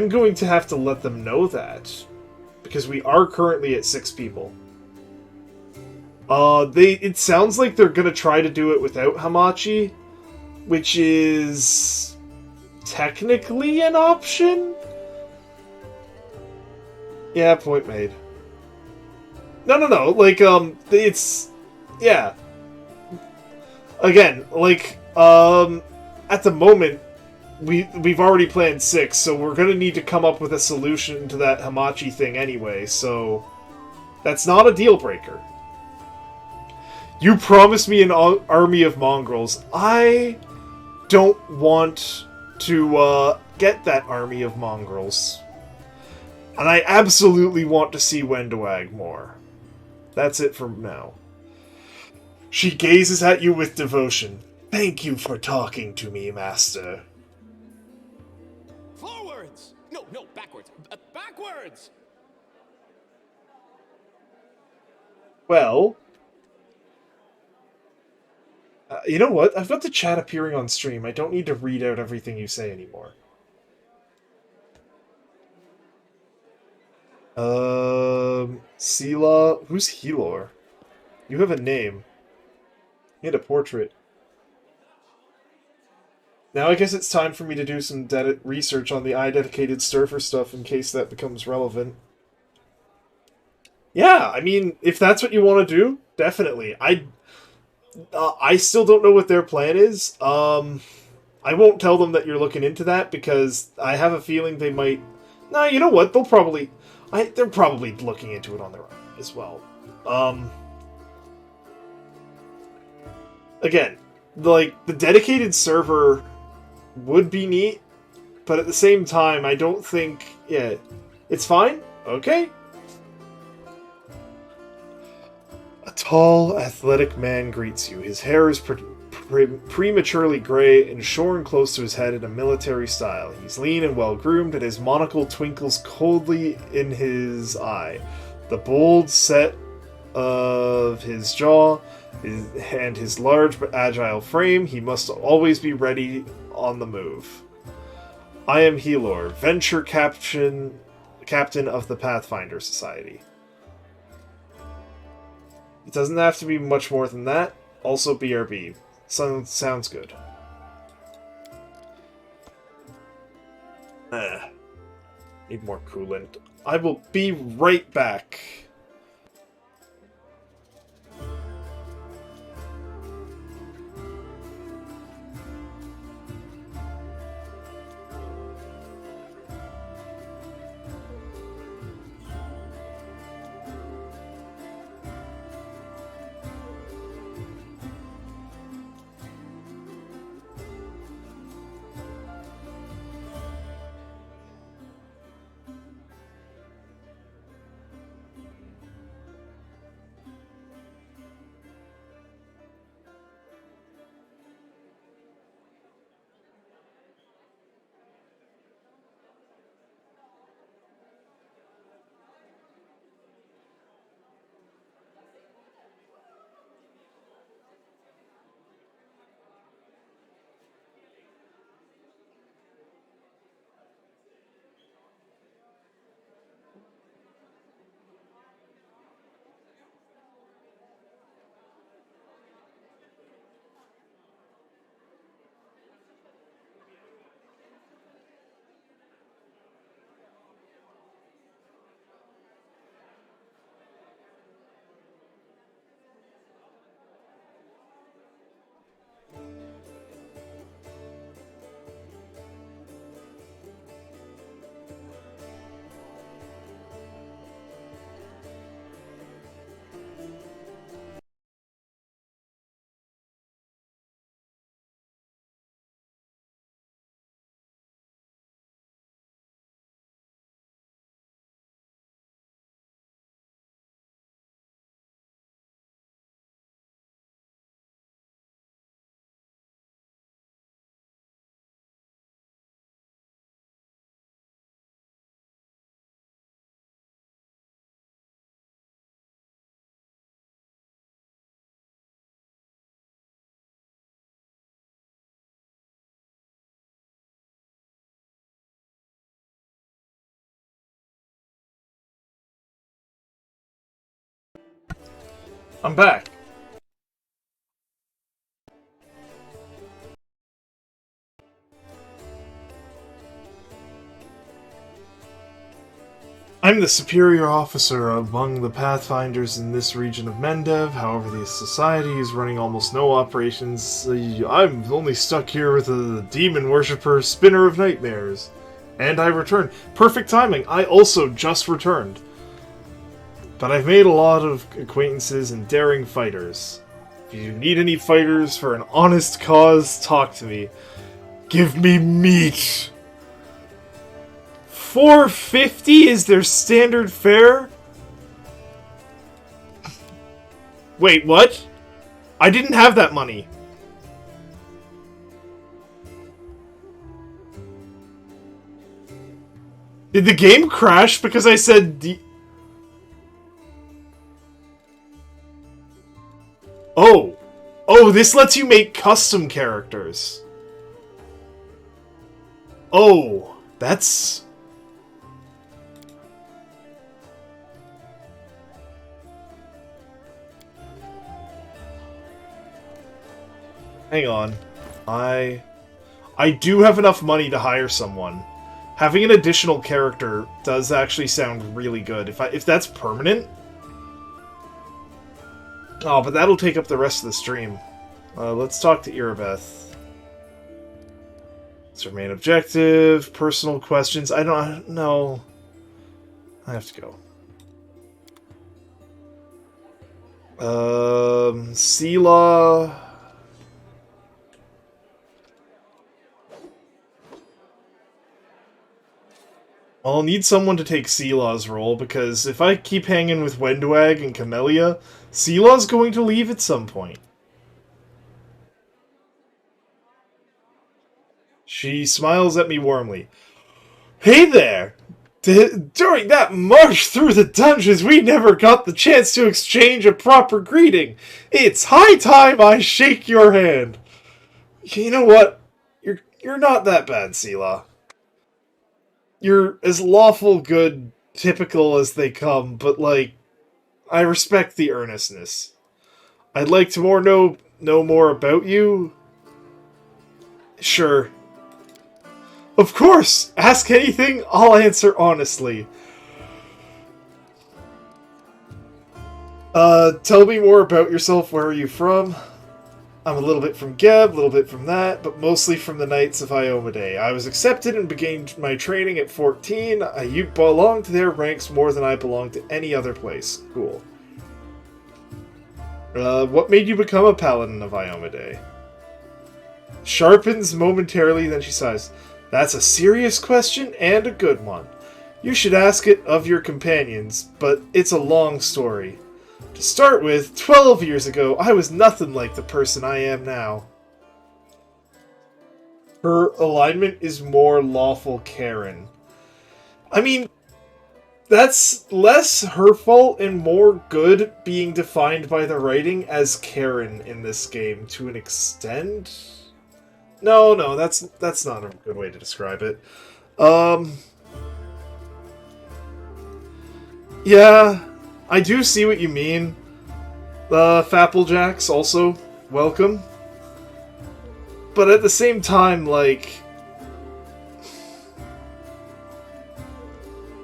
A: going to have to let them know that. Because we are currently at 6 people. It sounds like they're gonna try to do it without Hamachi, which is technically an option? Yeah, point made. No, like, it's... Yeah. Again, like, at the moment, we've already planned 6, so we're gonna need to come up with a solution to that Hamachi thing anyway, so... That's not a deal breaker. You promised me an army of mongrels. I don't want to, get that army of mongrels. And I absolutely want to see Wendowag more. That's it for now. She gazes at you with devotion. Thank you for talking to me, Master.
B: Forwards! No, backwards. Backwards!
A: Well... you know what? I've got the chat appearing on stream. I don't need to read out everything you say anymore. Sela... Who's Helor? You have a name. And a portrait. Now I guess it's time for me to do some research on the I-dedicated surfer stuff in case that becomes relevant. Yeah, I mean, if that's what you want to do, definitely. I still don't know what their plan is. I won't tell them that you're looking into that because I have a feeling they might... Nah, you know what? They'll probably... They're probably looking into it on their own as well. Again, like, the dedicated server would be neat, but at the same time, I don't think... Yeah, it's fine? Okay. A tall, athletic man greets you. His hair is prematurely gray and shorn close to his head in a military style. He's lean and well-groomed, and his monocle twinkles coldly in his eye. The bold set of his jaw and his large but agile frame, he must always be ready on the move. I am Helor, venture captain of the Pathfinder Society. It doesn't have to be much more than that. Also BRB. Sounds good. Need more coolant. I will be right back. I'm back. I'm the superior officer among the Pathfinders in this region of Mendev. However, the society is running almost no operations. I'm only stuck here with a demon worshipper, spinner of nightmares. And I returned. Perfect timing. I also just returned. But I've made a lot of acquaintances and daring fighters. If you need any fighters for an honest cause, talk to me. Give me meat! $4.50 is their standard fare? Wait, what? I didn't have that money. Did the game crash because I said Oh. Oh, this lets you make custom characters. Oh, that's... Hang on. I do have enough money to hire someone. Having an additional character does actually sound really good. If that's permanent... Oh, but that'll take up the rest of the stream. Let's talk to Irabeth. It's her main objective. Personal questions. I don't know. I have to go. Sela... I'll need someone to take Selah's role, because if I keep hanging with Wendwag and Camellia, Selah's going to leave at some point. She smiles at me warmly. Hey there! During that march through the dungeons, we never got the chance to exchange a proper greeting. It's high time I shake your hand. You know what? You're not that bad, Selah. You're as lawful good, typical as they come, but, like, I respect the earnestness. I'd like to know more about you. Sure. Of course! Ask anything, I'll answer honestly. Tell me more about yourself. Where are you from? I'm a little bit from Geb, a little bit from that, but mostly from the Knights of Iomade. I was accepted and began my training at 14. You belong to their ranks more than I belong to any other place. Cool. What made you become a paladin of Iomade? Sharpens momentarily, then she sighs. That's a serious question and a good one. You should ask it of your companions, but it's a long story. To start with, 12 years ago, I was nothing like the person I am now. Her alignment is more lawful Karen. I mean, that's less her fault and more good being defined by the writing as Karen in this game, to an extent? No, that's not a good way to describe it. Yeah, I do see what you mean. Fapplejacks also, welcome. But at the same time, like...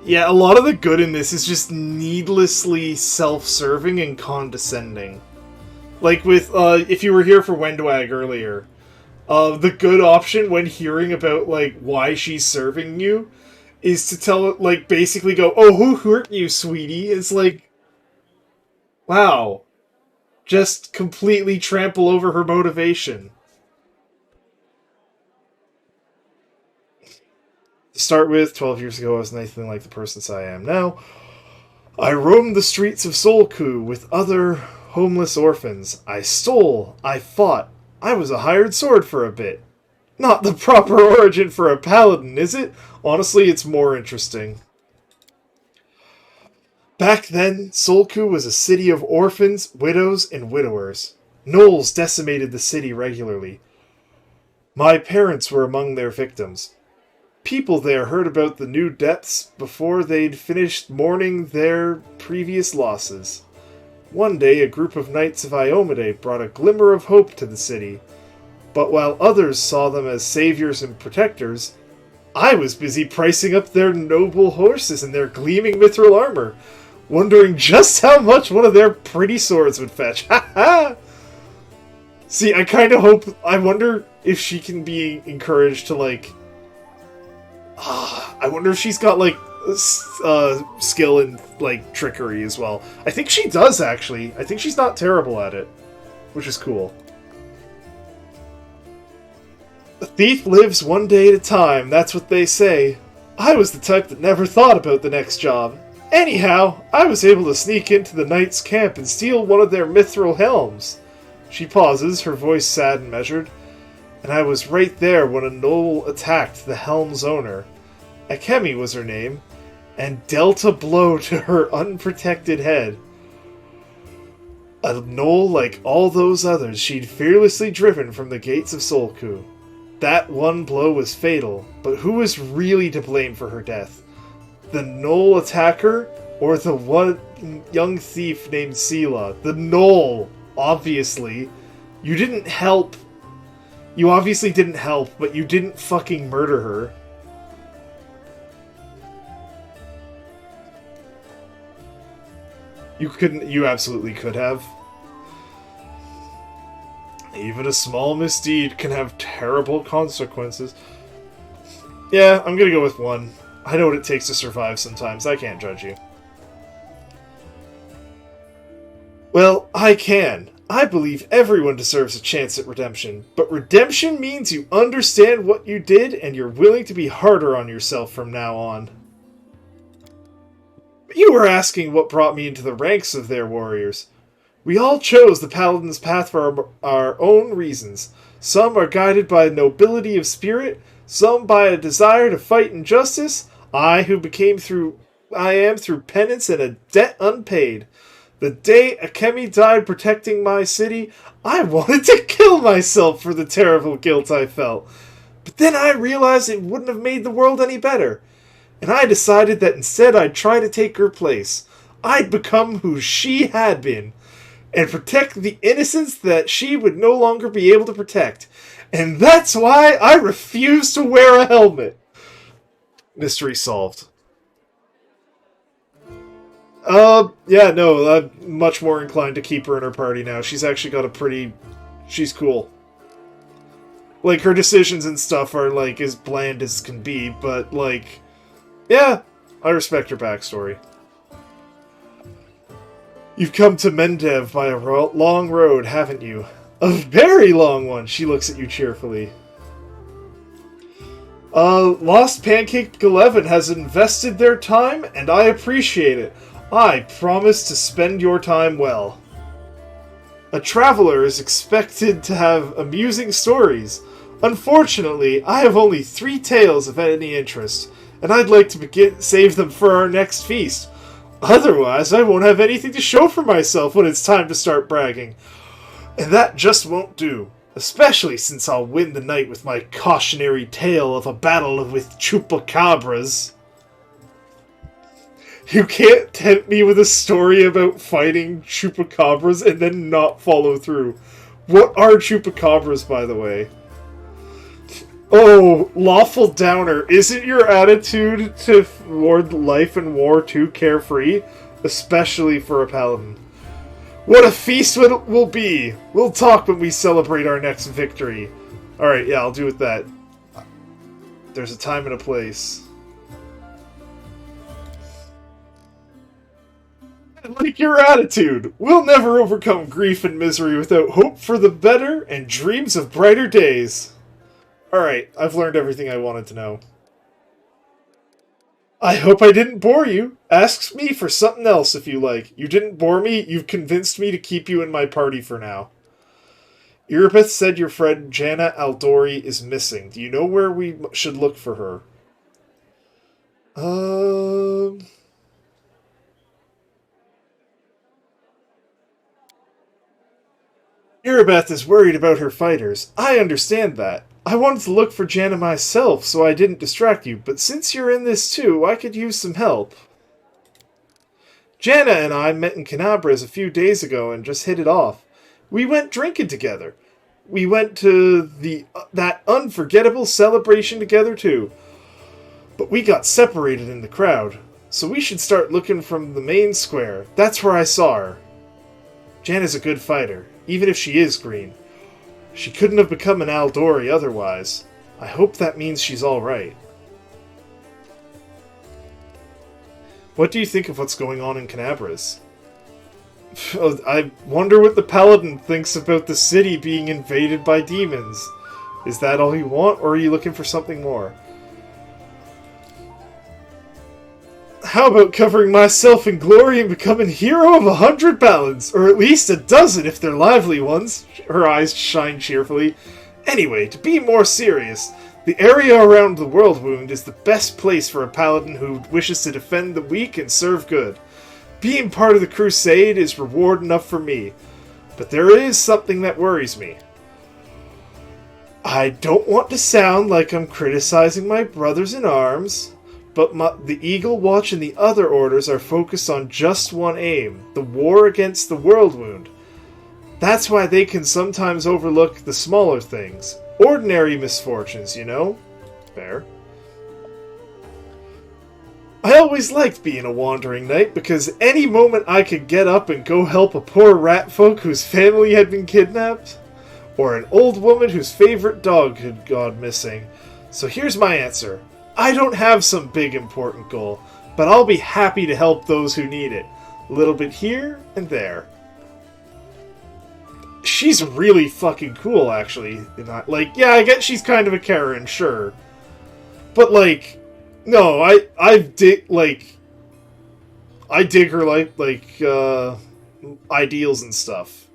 A: Yeah, a lot of the good in this is just needlessly self-serving and condescending. Like with, if you were here for Wendwag earlier, the good option when hearing about, like, why she's serving you is to tell it, like, basically go, oh, who hurt you, sweetie? It's like, wow. Just completely trample over her motivation. To start with, 12 years ago I was nothing like the person I am now. I roamed the streets of Solku with other homeless orphans. I stole, I fought, I was a hired sword for a bit. Not the proper origin for a paladin, is it? Honestly, it's more interesting. Back then, Solku was a city of orphans, widows, and widowers. Gnolls decimated the city regularly. My parents were among their victims. People there heard about the new depths before they'd finished mourning their previous losses. One day, a group of knights of Iomade brought a glimmer of hope to the city. But while others saw them as saviors and protectors, I was busy pricing up their noble horses and their gleaming mithril armor, wondering just how much one of their pretty swords would fetch. Ha ha! See, I kind of hope... I wonder if she can be encouraged to, like... I wonder if she's got, like, skill in, like, trickery as well. I think she does, actually. I think she's not terrible at it, which is cool. A thief lives one day at a time, that's what they say. I was the type that never thought about the next job. Anyhow, I was able to sneak into the knight's camp and steal one of their mithril helms. She pauses, her voice sad and measured. And I was right there when a gnoll attacked the helm's owner. Akemi was her name, and dealt a blow to her unprotected head. A gnoll like all those others she'd fearlessly driven from the gates of Solku. That one blow was fatal, but who was really to blame for her death? The gnoll attacker, or the one young thief named Sela? The gnoll, obviously. You didn't help. You obviously didn't help, but you didn't fucking murder her. You couldn't. You absolutely could have. Even a small misdeed can have terrible consequences. Yeah, I'm gonna go with 1. I know what it takes to survive sometimes. I can't judge you. Well, I can. I believe everyone deserves a chance at redemption. But redemption means you understand what you did and you're willing to be harder on yourself from now on. You were asking what brought me into the ranks of their warriors. We all chose the Paladin's path for our own reasons. Some are guided by nobility of spirit, some by a desire to fight injustice. I am through penance and a debt unpaid. The day Akemi died protecting my city, I wanted to kill myself for the terrible guilt I felt. But then I realized it wouldn't have made the world any better. And I decided that instead I'd try to take her place. I'd become who she had been. And protect the innocence that she would no longer be able to protect. And that's why I refuse to wear a helmet. Mystery solved. Yeah, no, I'm much more inclined to keep her in her party now. She's actually got a pretty... She's cool. Like, her decisions and stuff are, like, as bland as can be, but, like... Yeah, I respect her backstory. You've come to Mendev by a long road, haven't you? A very long one, she looks at you cheerfully. Lost Pancake 11 has invested their time, and I appreciate it. I promise to spend your time well. A traveler is expected to have amusing stories. Unfortunately, I have only 3 tales of any interest, and I'd like to save them for our next feast. Otherwise, I won't have anything to show for myself when it's time to start bragging. And that just won't do. Especially since I'll win the night with my cautionary tale of a battle with chupacabras. You can't tempt me with a story about fighting chupacabras and then not follow through. What are chupacabras, by the way? Oh, lawful downer, isn't your attitude toward life and war too carefree? Especially for a paladin. What a feast it will be! We'll talk when we celebrate our next victory. Alright, yeah, I'll do with that. There's a time and a place. I like your attitude! We'll never overcome grief and misery without hope for the better and dreams of brighter days. Alright, I've learned everything I wanted to know. I hope I didn't bore you. Ask me for something else if you like. You didn't bore me, you've convinced me to keep you in my party for now. Irabeth said your friend Jana Aldori is missing. Do you know where we should look for her? Irabeth is worried about her fighters. I understand that. I wanted to look for Jana myself, so I didn't distract you, but since you're in this too, I could use some help. Jana and I met in Canabras a few days ago and just hit it off. We went drinking together. We went to that unforgettable celebration together too. But we got separated in the crowd, so we should start looking from the main square. That's where I saw her. Jana's a good fighter, even if she is green. She couldn't have become an Aldori otherwise. I hope that means she's alright. What do you think of what's going on in Canabras? I wonder what the Paladin thinks about the city being invaded by demons. Is that all you want, or are you looking for something more? How about covering myself in glory and becoming hero of 100 Paladins, or at least a dozen if they're lively ones? Her eyes shine cheerfully. Anyway, to be more serious, the area around the World Wound is the best place for a Paladin who wishes to defend the weak and serve good. Being part of the crusade is reward enough for me, but there is something that worries me. I don't want to sound like I'm criticizing my brothers in arms, but the Eagle Watch and the other orders are focused on just one aim, the war against the World Wound. That's why they can sometimes overlook the smaller things. Ordinary misfortunes, you know? Fair. I always liked being a wandering knight because any moment I could get up and go help a poor rat folk whose family had been kidnapped, or an old woman whose favorite dog had gone missing. So here's my answer. I don't have some big important goal, but I'll be happy to help those who need it. A little bit here and there. She's really fucking cool, actually. Like, yeah, I get she's kind of a Karen, sure. But, like, no, I dig her, ideals and stuff.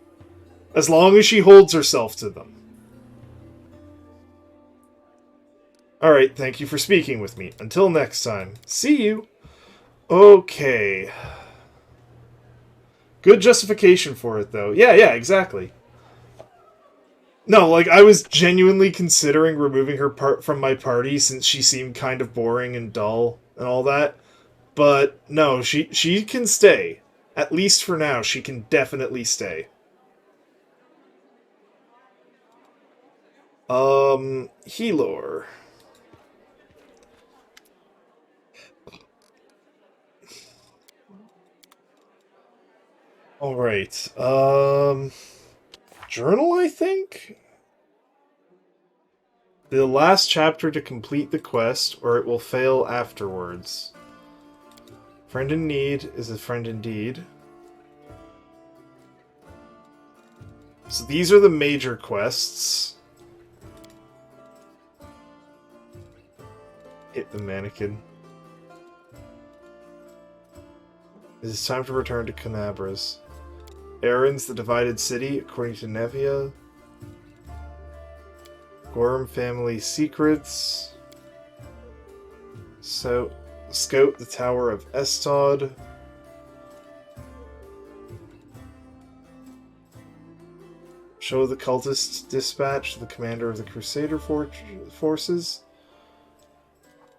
A: As long as she holds herself to them. Alright, thank you for speaking with me. Until next time. See you! Okay. Good justification for it, though. Yeah, exactly. No, like, I was genuinely considering removing her from my party since she seemed kind of boring and dull and all that. But, no, she can stay. At least for now, she can definitely stay. Helor. Alright, journal, I think? The last chapter to complete the quest, or it will fail afterwards. Friend in need is a friend indeed. So these are the major quests. Hit the mannequin. It is time to return to Canabras. Erin's the divided city, according to Nevia. Gorham family secrets. So, scout the Tower of Estod. Show the cultist dispatch the commander of the Crusader forces.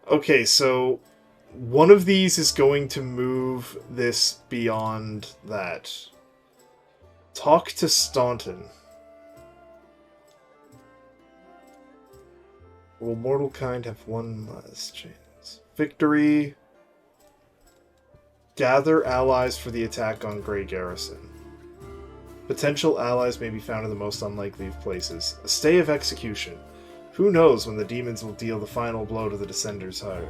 A: Okay, so one of these is going to move this beyond that. Talk to Staunton. Will mortal kind have one last chance? Victory. Gather allies for the attack on Grey Garrison. Potential allies may be found in the most unlikely of places. A stay of execution. Who knows when the demons will deal the final blow to the Descender's heart.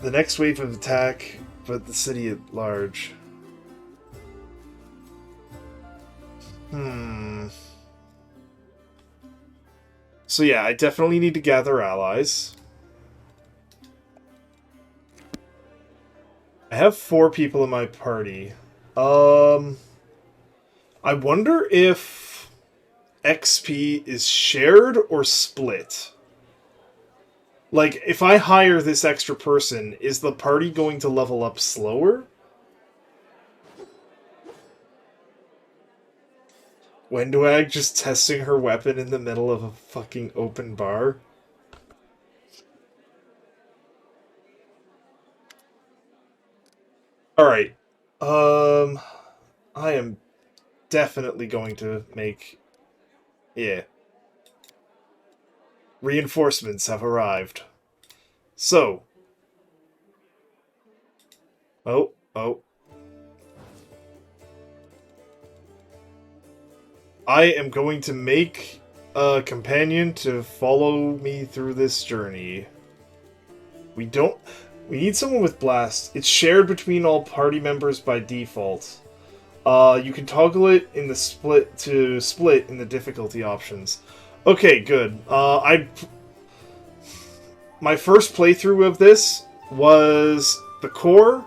A: The next wave of attack, but the city at large. So yeah, I definitely need to gather allies. I have 4 people in my party. I wonder if XP is shared or split. Like, if I hire this extra person, is the party going to level up slower? Wendwag just testing her weapon in the middle of a fucking open bar. Alright. I am definitely going to make... Yeah. Reinforcements have arrived. So. Oh. I am going to make a companion to follow me through this journey. We don't... We need someone with Blast. It's shared between all party members by default. You can toggle it in the split in the difficulty options. Okay, good. My first playthrough of this was the core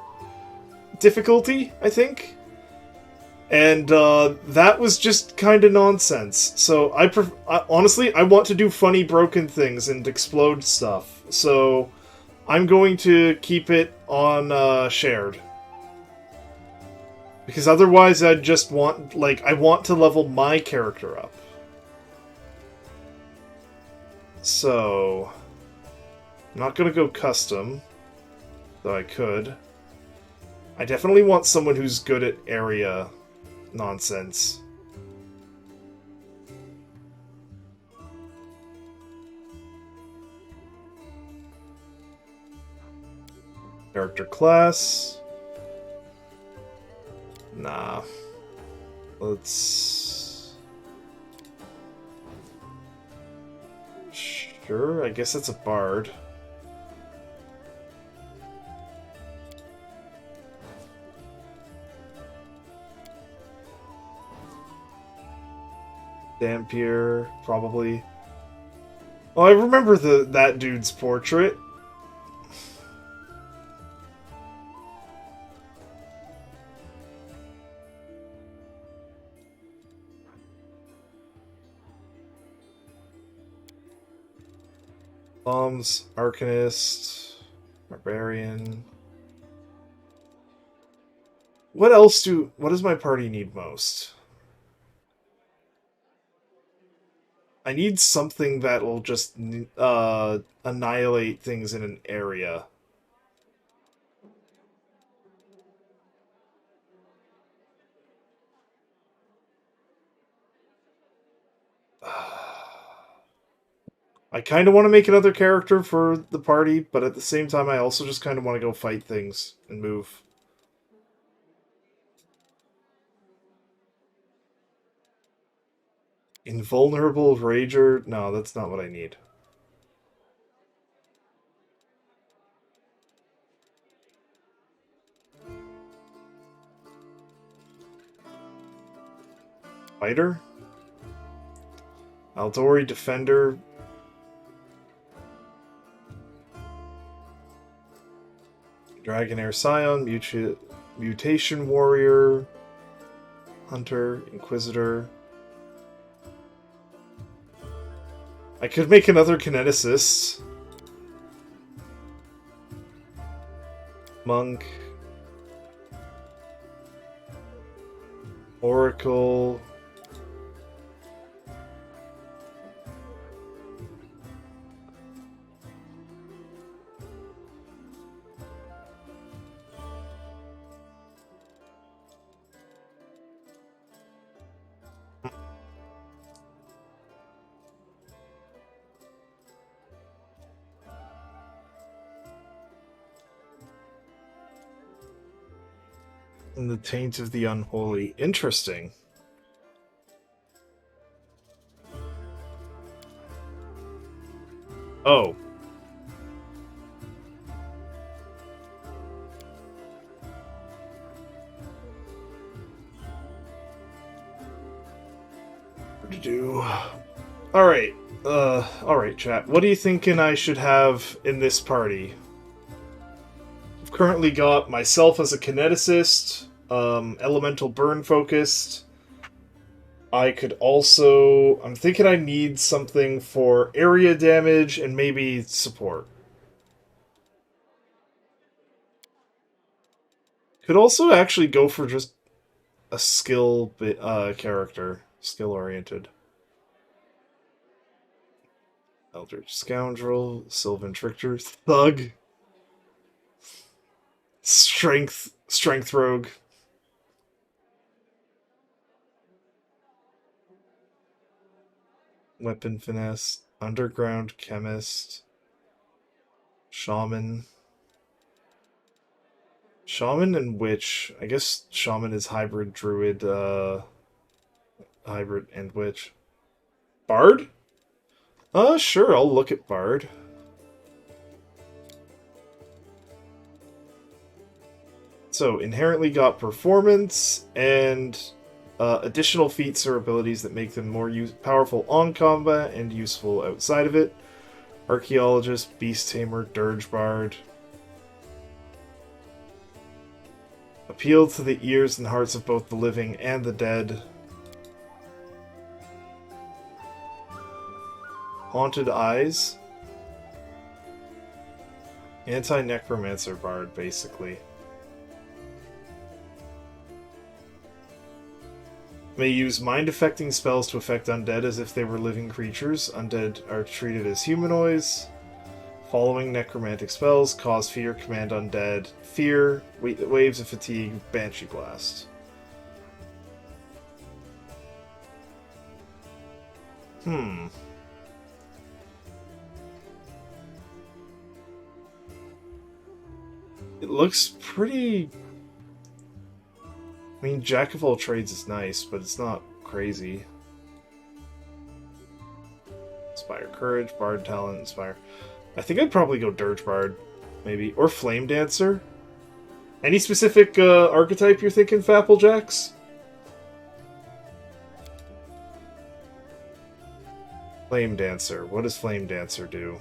A: difficulty, I think. And that was just kind of nonsense. So honestly, I want to do funny broken things and explode stuff. So I'm going to keep it on shared. Because otherwise I just want, I want to level my character up. So, I'm not going to go custom, though I could. I definitely want someone who's good at area nonsense. Character class. Nah. Let's... Sure, I guess it's a bard. Dampier, probably. Oh, I remember that dude's portrait. Bombs, Arcanist, Barbarian. What does my party need most? I need something that will just annihilate things in an area. I kind of want to make another character for the party, but at the same time I also just kind of want to go fight things and move. Invulnerable Rager? No, that's not what I need. Fighter? Aldori Defender? Dragonair Scion, Mutation Warrior, Hunter, Inquisitor. I could make another Kineticist. Monk. Oracle. And the Taint of the Unholy. Interesting. Oh. What to do? Alright. Alright, chat. What are you thinking I should have in this party? I've currently got myself as a kineticist, elemental burn focused. I could also... I'm thinking I need something for area damage and maybe support. Could also actually go for just a skill character. Skill-oriented. Eldritch Scoundrel, Sylvan Trickster, Thug. Strength Strength rogue. Weapon finesse. Underground chemist. Shaman. Shaman and witch. I guess shaman is hybrid druid, hybrid and witch. Bard? Sure, I'll look at Bard. So, inherently got performance, and additional feats or abilities that make them more powerful on combat and useful outside of it. Archaeologist, Beast Tamer, Dirge Bard. Appeal to the ears and hearts of both the living and the dead. Haunted Eyes. Anti-necromancer bard, basically. May use mind-affecting spells to affect undead as if they were living creatures. Undead are treated as humanoids. Following necromantic spells cause fear, command undead. Fear, waves of fatigue, Banshee Blast. It looks pretty... I mean, Jack of all trades is nice, but it's not crazy. Inspire Courage, Bard Talent, Inspire... I think I'd probably go Dirge Bard, maybe. Or Flame Dancer. Any specific archetype you're thinking, Fapplejacks? Flame Dancer. What does Flame Dancer do?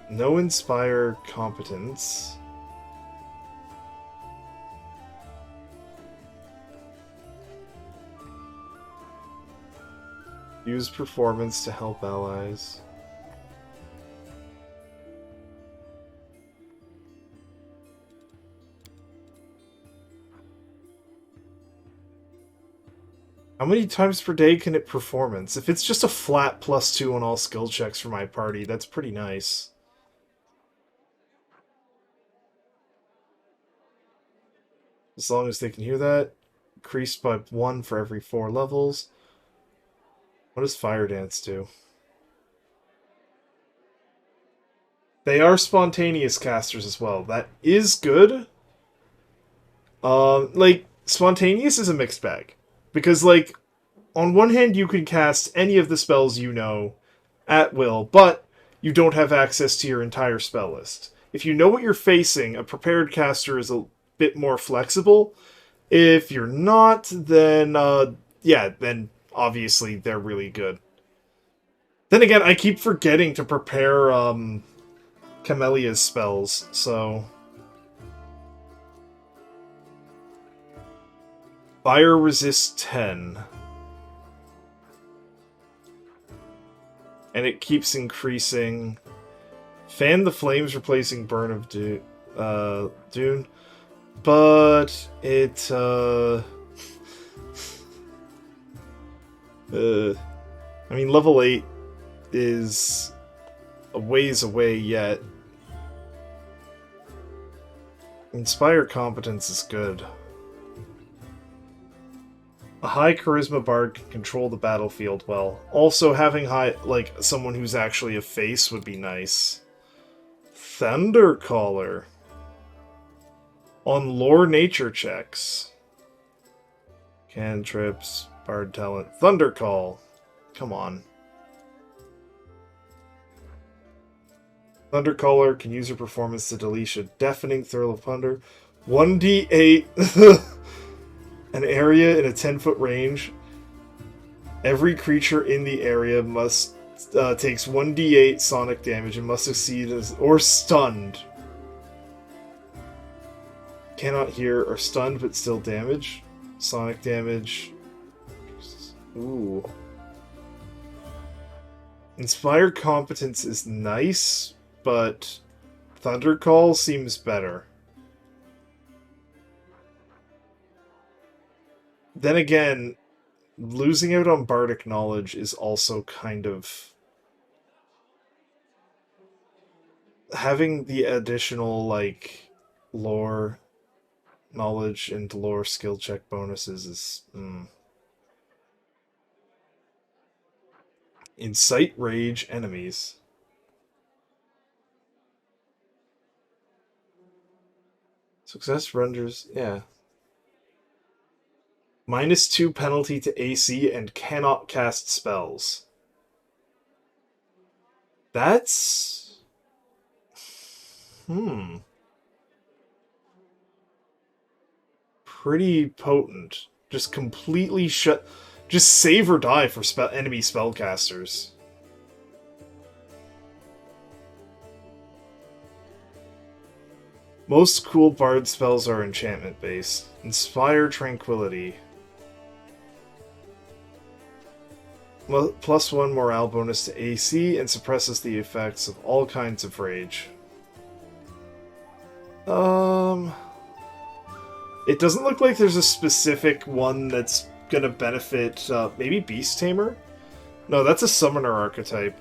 A: No Inspire Competence. Use Performance to help allies. How many times per day can it performance? If it's just a flat +2 on all skill checks for my party, that's pretty nice. As long as they can hear that. Increased by 1 for every 4 levels. What does Fire Dance do? They are spontaneous casters as well. That is good. Like, spontaneous is a mixed bag. Because, like, on one hand, you can cast any of the spells you know at will, but you don't have access to your entire spell list. If you know what you're facing, a prepared caster is a bit more flexible. If you're not, then, then obviously they're really good. Then again, I keep forgetting to prepare, Camellia's spells, so... Fire resist 10. And it keeps increasing. Fan the Flames replacing Burn of Dune. But it, I mean, level 8 is a ways away yet. Inspire Competence is good. A high charisma bard can control the battlefield well. Also, having someone who's actually a face would be nice. Thundercaller. On lore nature checks. Cantrips, bard talent. Thundercall. Come on. Thundercaller can use her performance to unleash a deafening thrill of thunder. 1d8... An area in a 10-foot range. Every creature in the area must takes 1d8 sonic damage and must succeed as or stunned. Cannot hear or stunned but still damage. Sonic damage. Ooh. Inspire Competence is nice, but Thundercall seems better. Then again, losing out on Bardic Knowledge is also kind of... Having the additional, like, lore knowledge and lore skill check bonuses is... Incite rage enemies. Success renders... Yeah. -2 penalty to AC and cannot cast spells. That's... Pretty potent. Just completely shut... Just save or die for enemy spellcasters. Most cool bard spells are enchantment-based. Inspire Tranquility. +1 morale bonus to AC and suppresses the effects of all kinds of rage. It doesn't look like there's a specific one that's gonna benefit, maybe Beast Tamer? No, that's a summoner archetype.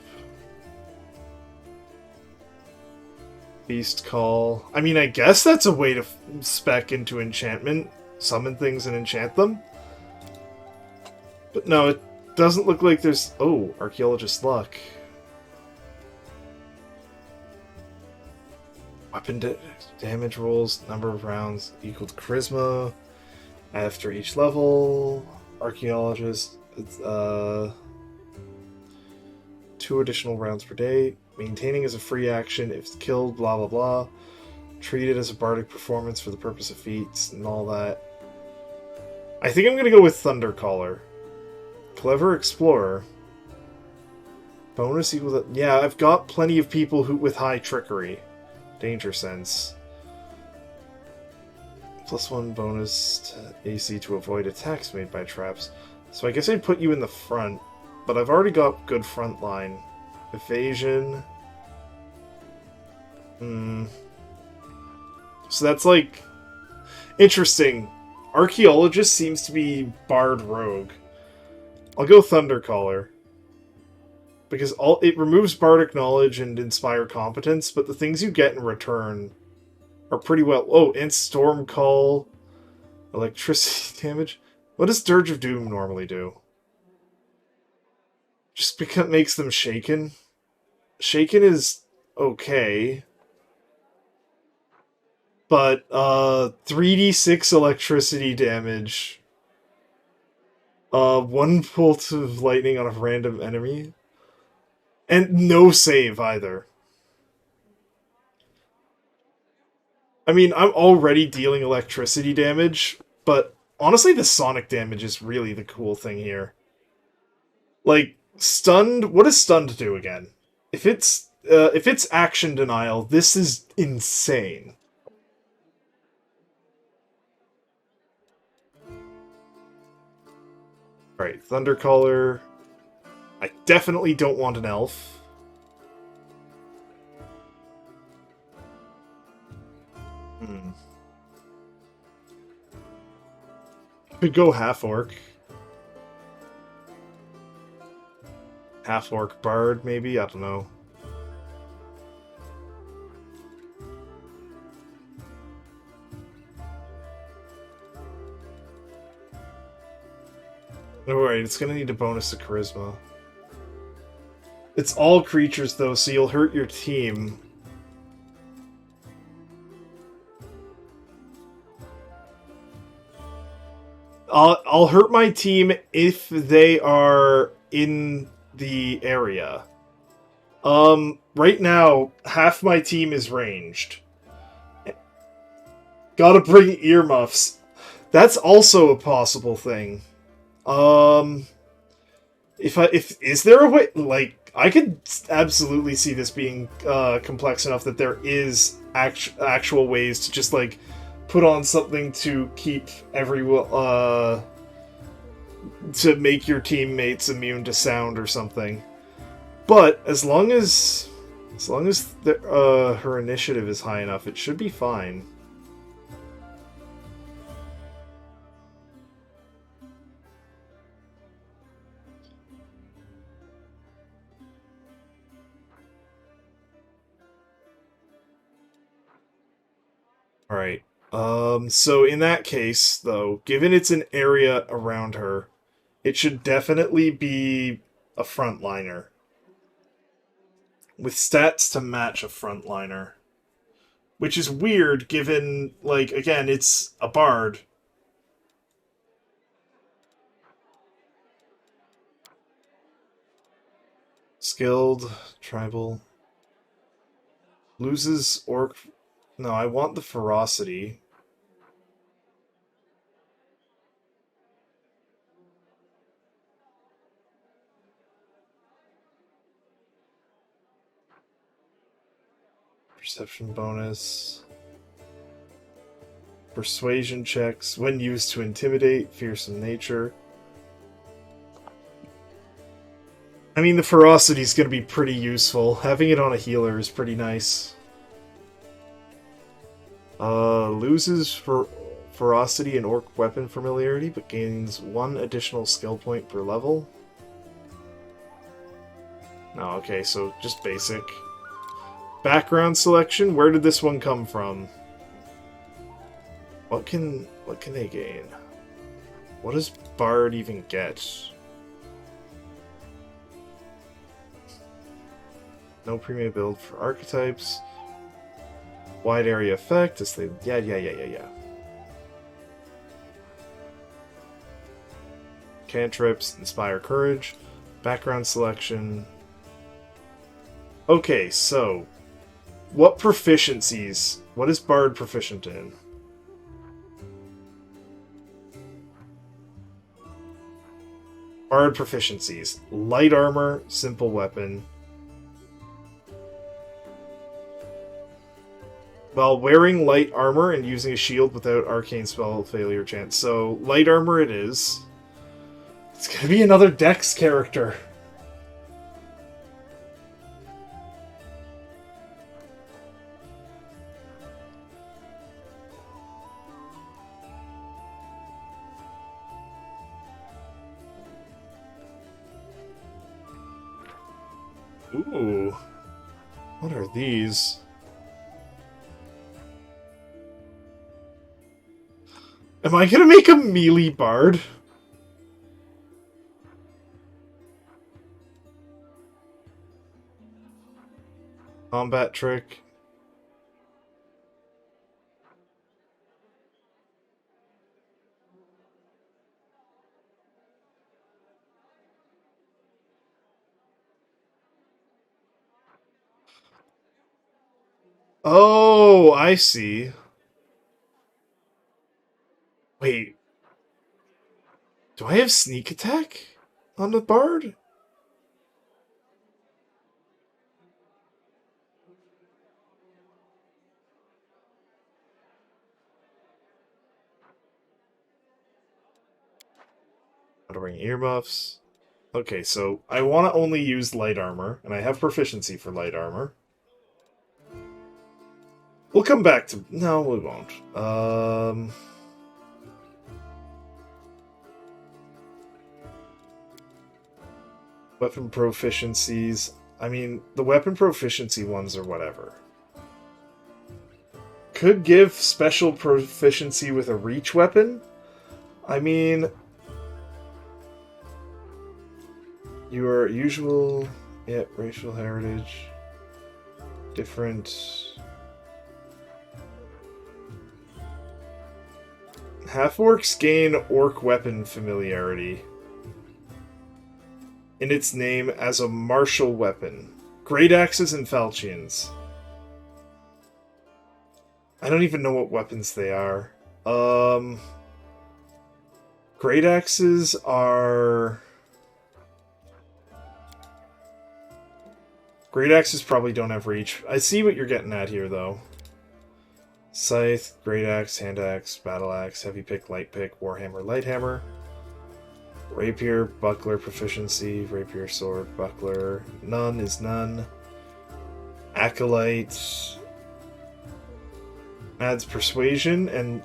A: Beast Call. I mean, I guess that's a way to spec into enchantment. Summon things and enchant them. But no, it doesn't look like there's... Oh, Archaeologist Luck. Weapon damage rolls, number of rounds equal to Charisma. After each level, Archaeologist, it's, 2 additional rounds per day. Maintaining is a free action if killed, blah blah blah. Treated as a bardic performance for the purpose of feats and all that. I think I'm gonna go with Thundercaller. Clever Explorer. Bonus equal to... Yeah, I've got plenty of people with high trickery. Danger Sense. +1 bonus to AC to avoid attacks made by traps. So I guess I'd put you in the front, but I've already got good front line. Evasion. So that's like... Interesting. Archaeologist seems to be Bard Rogue. I'll go Thundercaller. Because it removes Bardic Knowledge and Inspire Competence, but the things you get in return are pretty well... Oh, and Storm Call. Electricity damage. What does Dirge of Doom normally do? Just because it makes them shaken? Shaken is okay. But, 3d6 electricity damage. 1 bolt of lightning on a random enemy. And no save, either. I mean, I'm already dealing electricity damage, but honestly, the sonic damage is really the cool thing here. Like, stunned... What does stunned do again? If it's action denial, this is insane. Alright, Thundercaller. I definitely don't want an elf. Could go half-orc. Half-orc bard, maybe? I don't know. Alright, it's gonna need a bonus to charisma. It's all creatures, though, so you'll hurt your team. I'll hurt my team if they are in the area. Right now, half my team is ranged. Gotta bring earmuffs. That's also a possible thing. Is there a way, like, I could absolutely see this being complex enough that there is actual ways to just, like, put on something to keep everyone, to make your teammates immune to sound or something. But as long as her initiative is high enough, it should be fine. Alright. So in that case, though, given it's an area around her, it should definitely be a frontliner. With stats to match a frontliner. Which is weird given, like, again, it's a bard. Skilled, tribal. Loses orc. No, I want the ferocity. Perception bonus. Persuasion checks. When used to intimidate, fearsome nature. I mean, the ferocity is going to be pretty useful. Having it on a healer is pretty nice. Loses for ferocity and orc weapon familiarity, but gains 1 additional skill point per level. No, okay, so just basic. Background selection. Where did this one come from? What can they gain? What does Bard even get? No premium build for archetypes. Wide area effect. As they, yeah. Cantrips, inspire courage. Background selection. Okay, so what proficiencies? What is Bard proficient in? Bard proficiencies. Light armor, simple weapon. While wearing light armor and using a shield without arcane spell failure chance. So, light armor it is. It's gonna be another Dex character. Ooh. What are these? Am I gonna make a melee bard? Combat trick. Oh, I see. Wait. Do I have sneak attack on the bard? How to bring earmuffs. Okay, so I want to only use light armor, and I have proficiency for light armor. We'll come back to... No, we won't. Weapon proficiencies. I mean, the weapon proficiency ones are whatever. Could give special proficiency with a reach weapon. I mean... Your usual... Yeah, racial heritage. Different... Half-orcs gain orc weapon familiarity in its name as a martial weapon. Great axes and falchions. I don't even know what weapons they are. Great axes are... Great axes probably don't have reach. I see what you're getting at here, though. Scythe, Great Axe, Hand Axe, Battle Axe, Heavy Pick, Light Pick, Warhammer, Light Hammer. Rapier, Buckler proficiency, Rapier, Sword, Buckler. None is none. Acolyte. Adds Persuasion and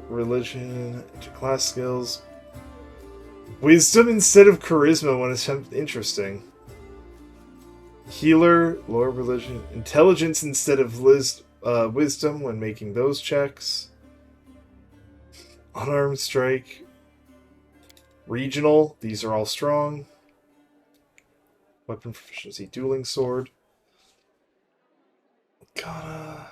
A: Religion to class skills. Wisdom instead of Charisma when it's interesting. Healer, Lore, Religion. Intelligence instead of Wisdom when making those checks. Unarmed strike. Regional. These are all strong. Weapon proficiency. Dueling sword. Gotta...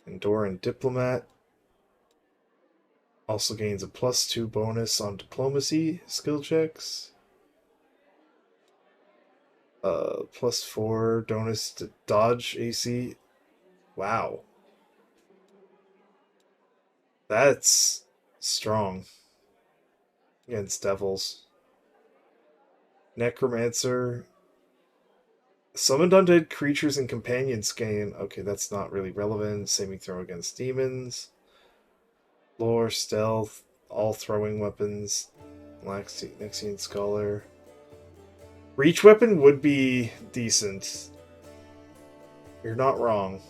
A: Enduring diplomat. Also gains a +2 bonus on diplomacy skill checks. +4 bonus to dodge AC. Wow. That's strong. Against devils. Necromancer. Summoned undead creatures and companions gain. Okay, that's not really relevant. Saving throw against demons. Lore, stealth, all throwing weapons. Nexian Scholar. Reach weapon would be decent. You're not wrong.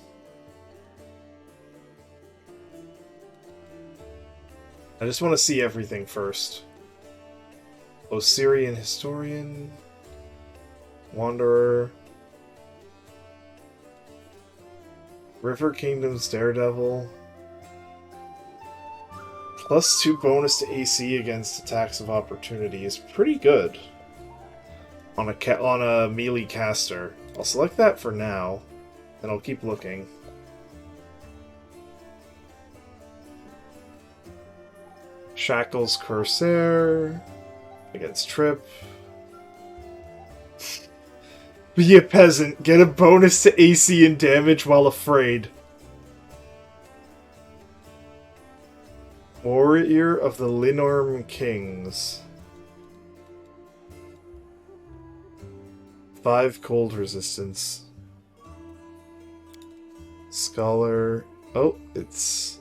A: I just want to see everything first. Osirian Historian. Wanderer. River Kingdom's Daredevil. +2 bonus to AC against attacks of opportunity is pretty good on a melee caster. I'll select that for now, and I'll keep looking. Shackles Corsair against Trip. Be a peasant. Get a bonus to AC and damage while afraid. Warrior of the Linorm Kings. 5 cold resistance. Scholar. Oh, it's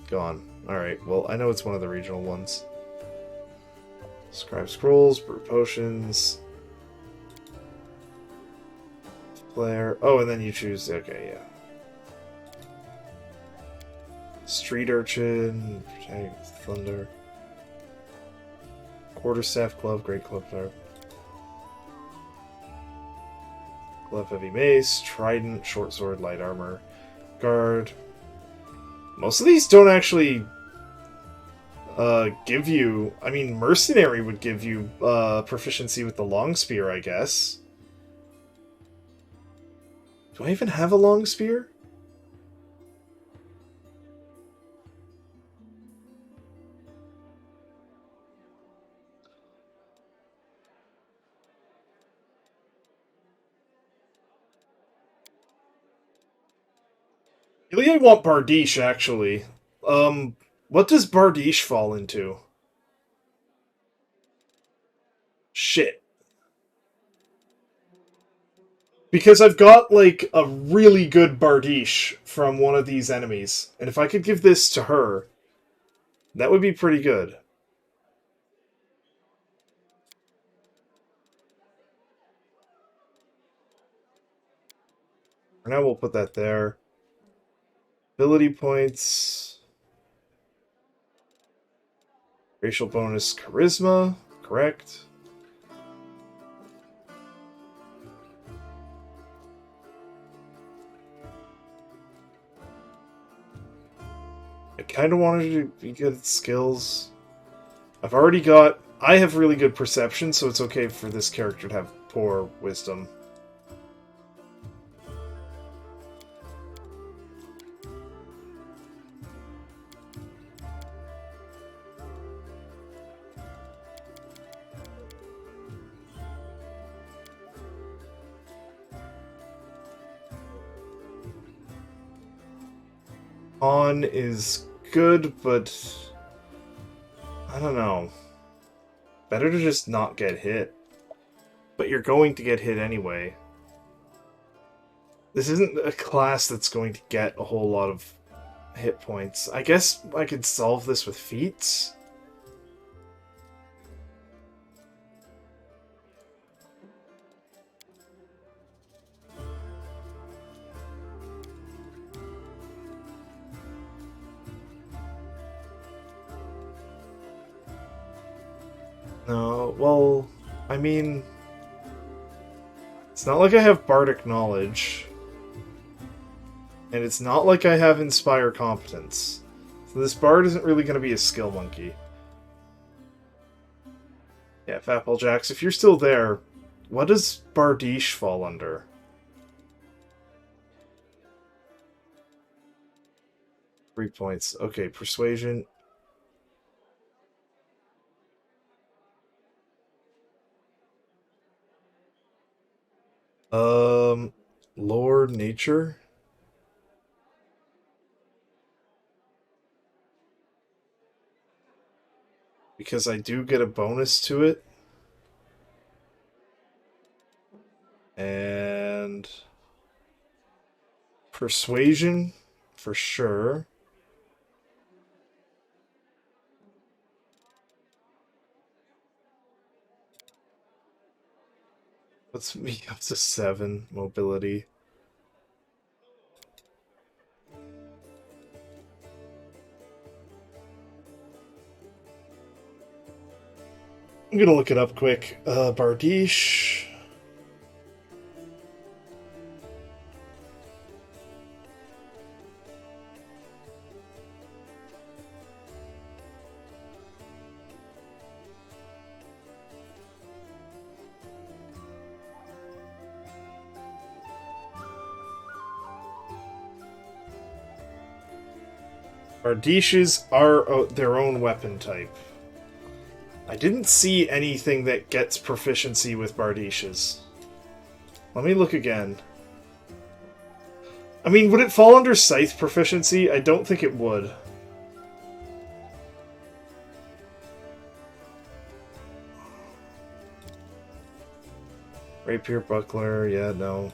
A: gone. Alright, well, I know it's one of the regional ones. Scribe Scrolls, Brew Potions. Flare. Oh, and then you choose. Okay, yeah. Street Urchin. Thunder. Quarterstaff Glove, Great Club Flare. Glove Heavy Mace, Trident, Short Sword, Light Armor, Guard. Most of these don't actually give you... I mean, Mercenary would give you proficiency with the Long Spear, I guess. Do I even have a Long Spear? Really, I want Bardiche, actually. What does Bardiche fall into? Shit. Because I've got, like, a really good Bardiche from one of these enemies. And if I could give this to her, that would be pretty good. For now, we'll put that there. Ability points. Racial bonus charisma. Correct. I kind of wanted to be good at skills. I've already got... I have really good perception, so it's okay for this character to have poor wisdom. On is good, but I don't know. Better to just not get hit. But you're going to get hit anyway. This isn't a class that's going to get a whole lot of hit points. I guess I could solve this with feats. No, well, I mean, it's not like I have bardic knowledge. And it's not like I have Inspire Competence. So this bard isn't really going to be a skill monkey. Yeah, Fatball Jax, if you're still there, what does Bardiche fall under? Three points. Okay, Persuasion. Lore, Nature? Because I do get a bonus to it. And... Persuasion, for sure. Puts me up to 7 mobility. I'm gonna look it up quick. Bardiche. Bardiches are their own weapon type. I didn't see anything that gets proficiency with Bardiches. Let me look again. I mean, would it fall under Scythe proficiency? I don't think it would. Rapier, Buckler, yeah, no.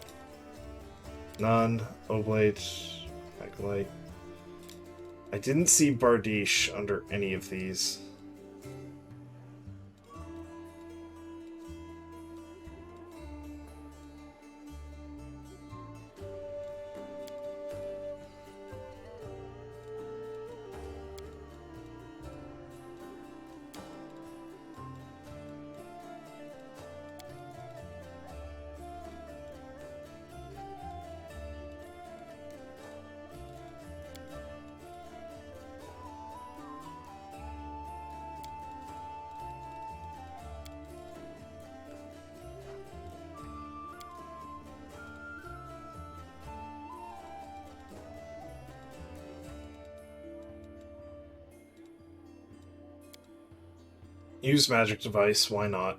A: None. Oblate, Acolyte. I didn't see Bardiche under any of these. Use magic device, why not?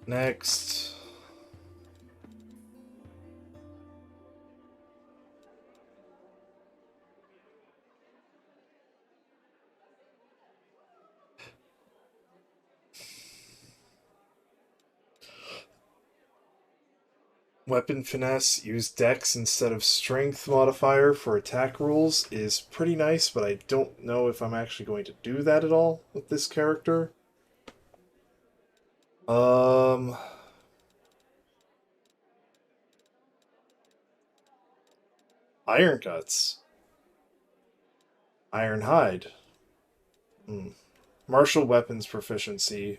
A: Next. Weapon finesse, use dex instead of strength modifier for attack rules is pretty nice, but I don't know if I'm actually going to do that at all with this character. Iron Guts. Iron Hide. Martial weapons proficiency.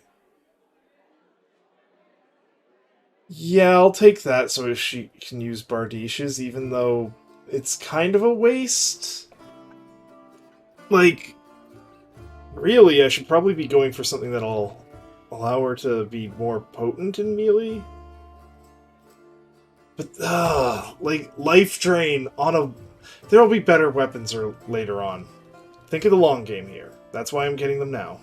A: Yeah, I'll take that so she can use Bardiches, even though it's kind of a waste. Like, really, I should probably be going for something that'll allow her to be more potent in melee. But, like, Life Drain on a... There'll be better weapons later on. Think of the long game here. That's why I'm getting them now.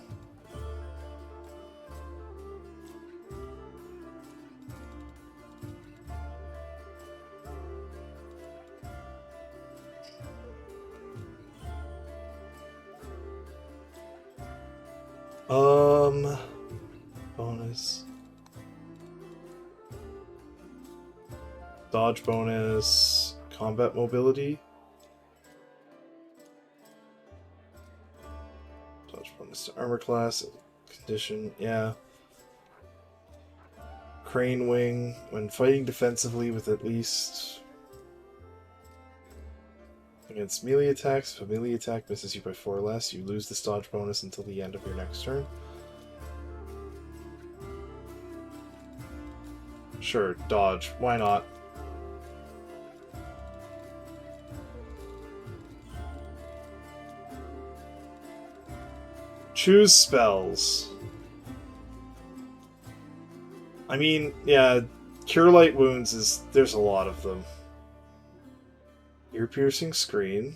A: Bonus. Dodge bonus. Combat mobility. Dodge bonus to armor class. Condition, yeah. Crane wing. When fighting defensively with at least... Against melee attacks, if a melee attack misses you by 4 or less, you lose this dodge bonus until the end of your next turn. Sure, dodge. Why not? Choose spells. I mean, yeah, Cure Light Wounds is... there's a lot of them. Ear-piercing screen.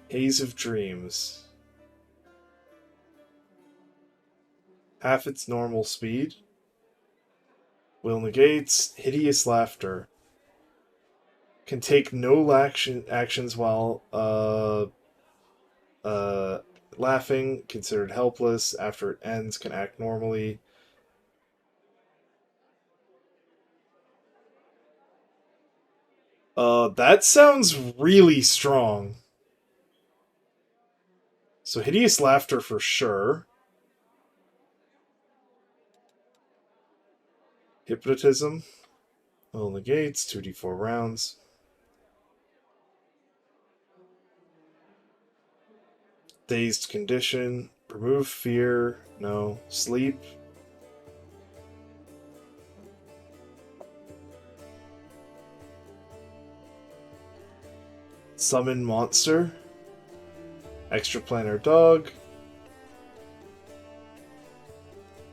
A: Haze of Dreams. Half its normal speed. Will negates. Hideous Laughter. Can take no actions while laughing. Considered helpless. After it ends, can act normally. That sounds really strong. So Hideous Laughter for sure. Hypnotism. Will negates. 2d4 rounds. Dazed condition. Remove fear. No. Sleep. Summon monster. Extraplanar dog.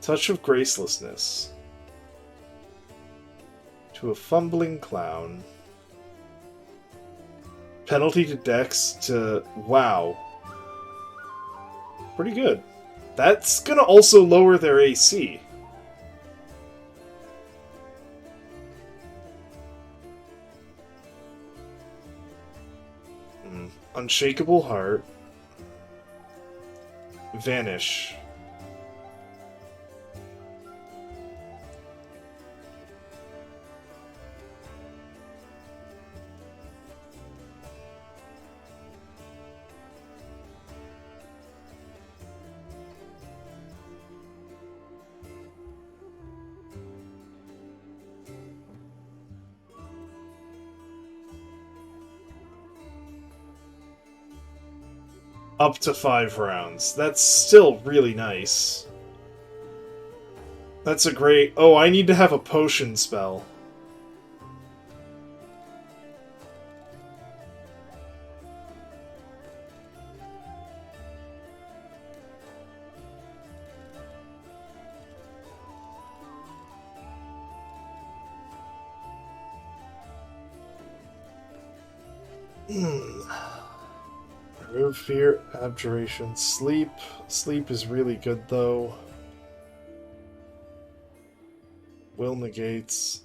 A: Touch of gracelessness. To a fumbling clown. Penalty to dex to... wow. Pretty good. That's gonna also lower their AC. Unshakable Heart. Vanish. Up to 5 rounds. That's still really nice. That's a great... oh, I need to have a potion spell. Remove fear, abjuration, sleep. Sleep is really good though. Will negates.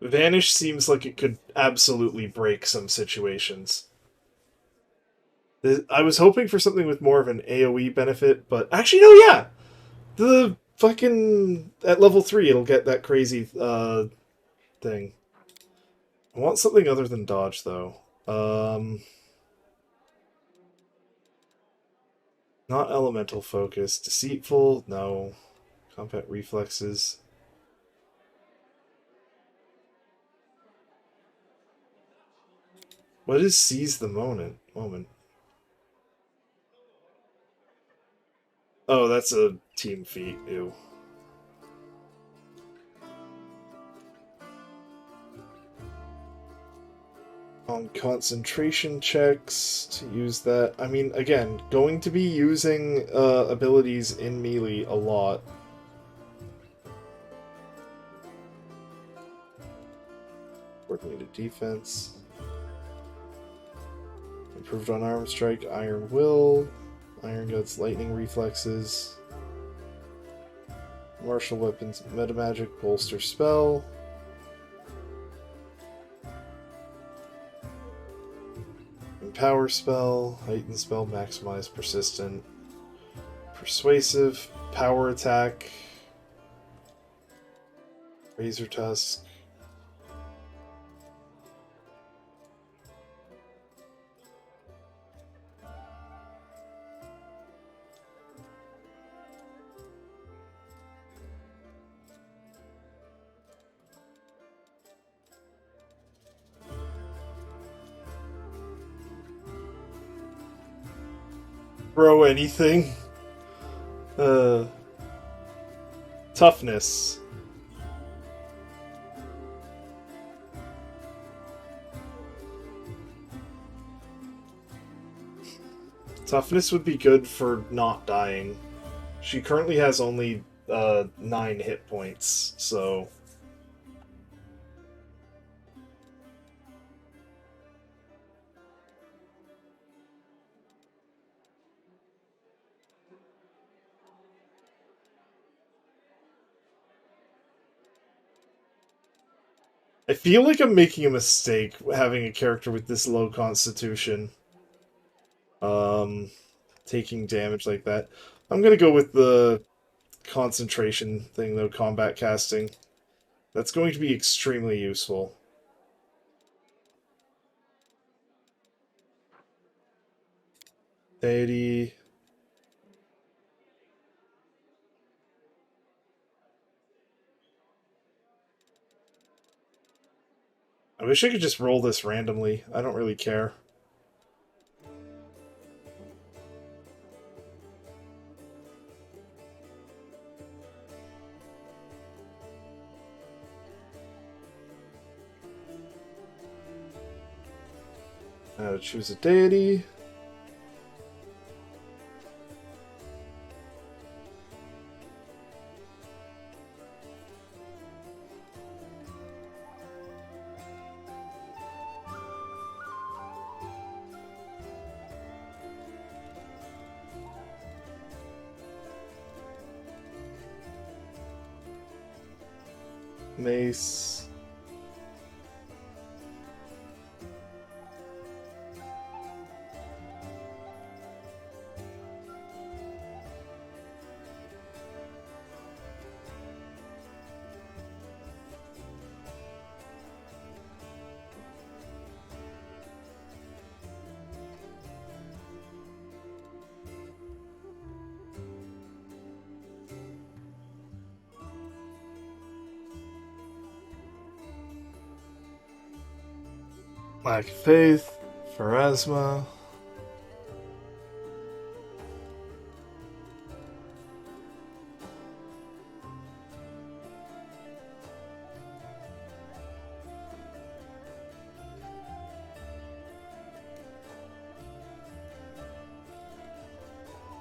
A: Vanish seems like it could absolutely break some situations. I was hoping for something with more of an AoE benefit, but actually, no, yeah! The fucking... at level 3, it'll get that crazy thing. I want something other than dodge, though. Not elemental focus. Deceitful? No. Combat reflexes. What is seize the moment? Oh, that's a team feat. Ew. On concentration checks to use that. I mean, again, going to be using abilities in melee a lot. Coordinated defense. Improved on arm strike, iron will, iron guts, lightning reflexes. Martial weapons, metamagic, bolster spell. Empower spell, heighten spell, maximize persistent. Persuasive, power attack. Razor tusk. throw anything. Toughness. Toughness would be good for not dying. She currently has only 9 hit points, so... I feel like I'm making a mistake having a character with this low constitution. Taking damage like that. I'm gonna go with the concentration thing, though, combat casting. That's going to be extremely useful. Deity. I wish I could just roll this randomly. I don't really care. Now to choose a deity. Mace. Lack of Faith. Pharasma.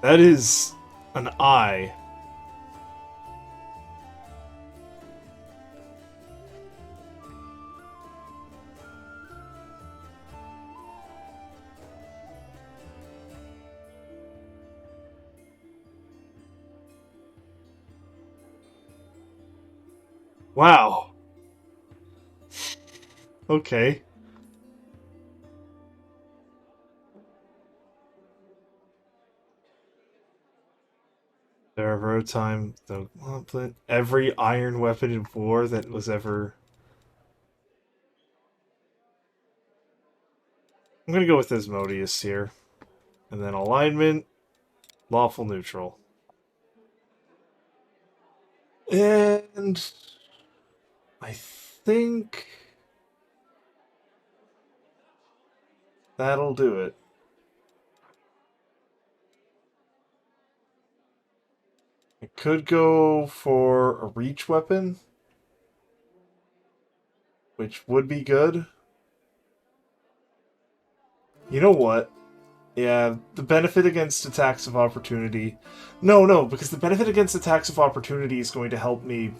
A: That is an eye. Wow. Okay. There ever a time the gauntlet, every iron weapon in war that was ever. I'm gonna go with Asmodeus here. And then alignment, lawful neutral. And I think that'll do it. I could go for a reach weapon, which would be good. You know what? Yeah, the benefit against attacks of opportunity. No, because the benefit against attacks of opportunity is going to help me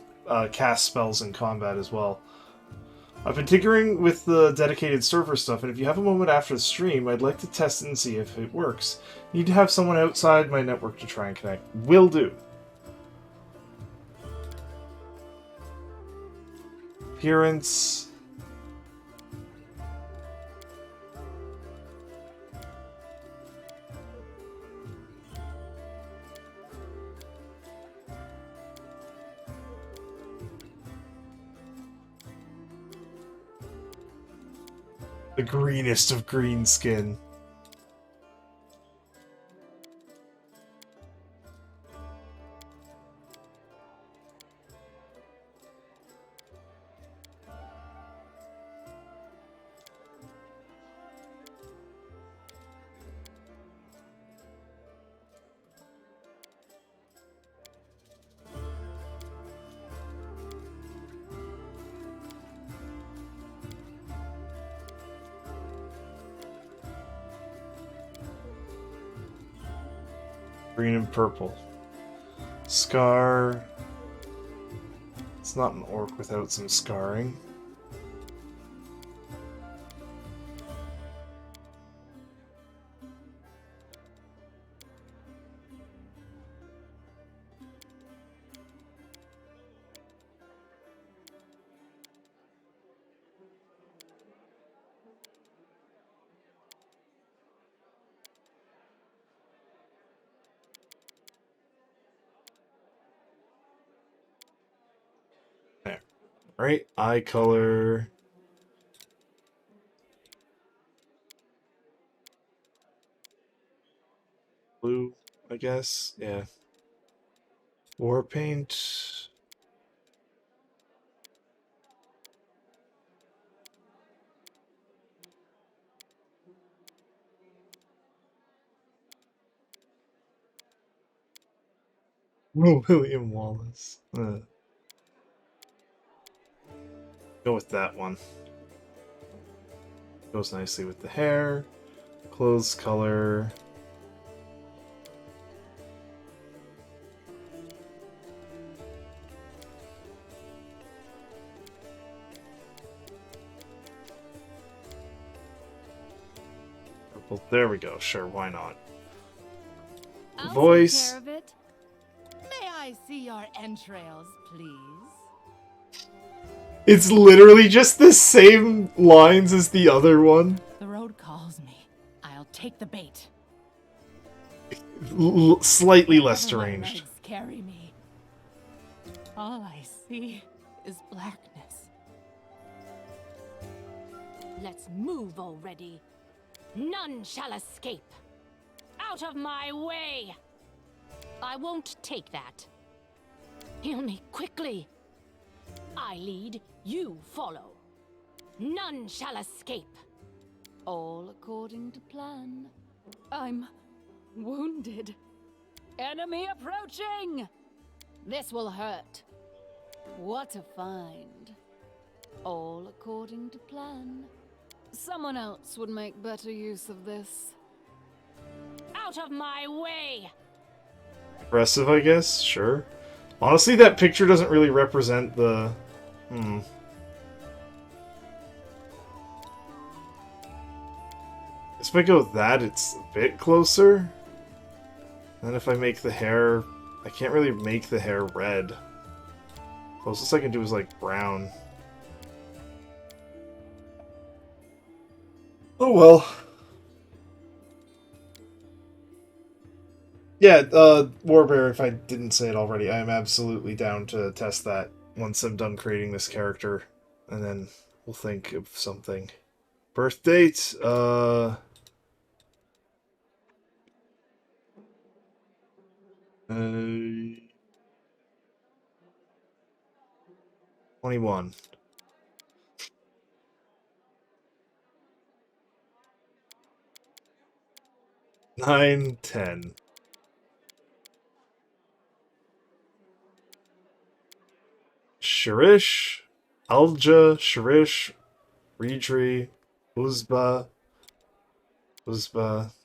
A: cast spells in combat as well. I've been tinkering with the dedicated server stuff, and if you have a moment after the stream, I'd like to test it and see if it works. Need to have someone outside my network to try and connect. Will do. Appearance. The greenest of green skin. Green and purple. Scar. It's not an orc without some scarring. There. Right, eye color. Blue, I guess. Yeah. War paint. Oh, William Wallace. Go with that one. Goes nicely with the hair. Clothes color. Purple. There we go. Sure, why not?
C: I'll
A: Voice.
C: take care of it. May I see your entrails, please?
A: It's literally just the same lines as the other one.
C: The road calls me. I'll take the bait.
A: Slightly less
C: Wherever my
A: deranged.
C: legs carry me. All I see is blackness.
D: Let's move already. None shall escape. Out of my way! I won't take that. Heal me quickly. I lead, you follow. None shall escape.
C: All according to plan. I'm wounded. Enemy approaching! This will hurt. What a find. All according to plan. Someone else would make better use of this.
D: Out of my way!
A: Aggressive, I guess? Sure. Honestly, that picture doesn't really represent the... If I go with that, it's a bit closer. Then if I make the hair... I can't really make the hair red. Closest I can do is like brown. Oh well. Yeah, Warbear, if I didn't say it already, I am absolutely down to test that once I'm done creating this character. And then we'll think of something. Birth date, 21. Nine, 10. Shirish, Alja, Shirish, Ridri, Uzba,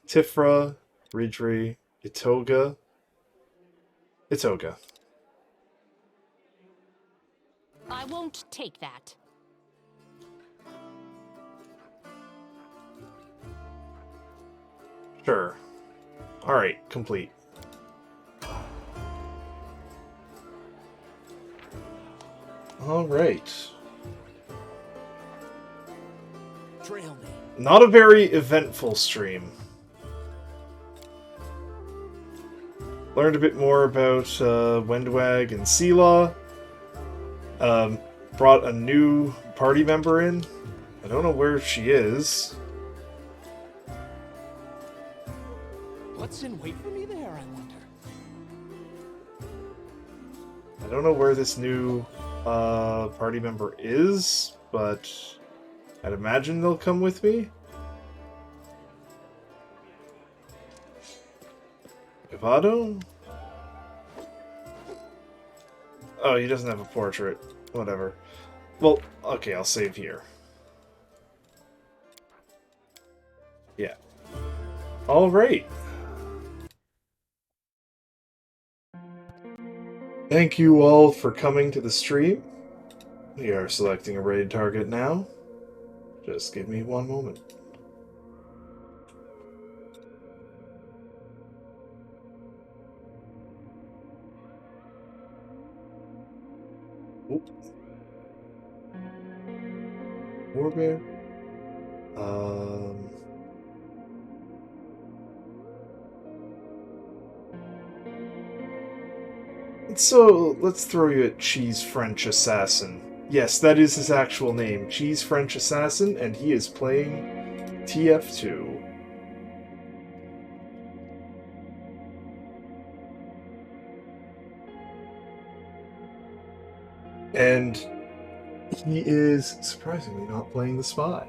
A: Tifra, Ridri, Itoga, Itoga.
D: I won't take that.
A: Sure. Alright, complete. Alright.
B: Trail me.
A: Not a very eventful stream. Learned a bit more about Wendwag and Seelaw. Brought a new party member in. I don't know where she is.
B: What's in wait for me there, I wonder?
A: I don't know where this new party member is, but I'd imagine they'll come with me. Gavado? Oh, he doesn't have a portrait. Whatever. Well, okay, I'll save here. Yeah. Alright. Thank you all for coming to the stream. We are selecting a raid target now. Just give me one moment. Oop. Warbear. So, let's throw you at Cheese French Assassin. Yes, that is his actual name, Cheese French Assassin, and he is playing TF2. And he is surprisingly not playing the spy.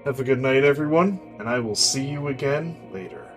A: Have a good night, everyone, and I will see you again later.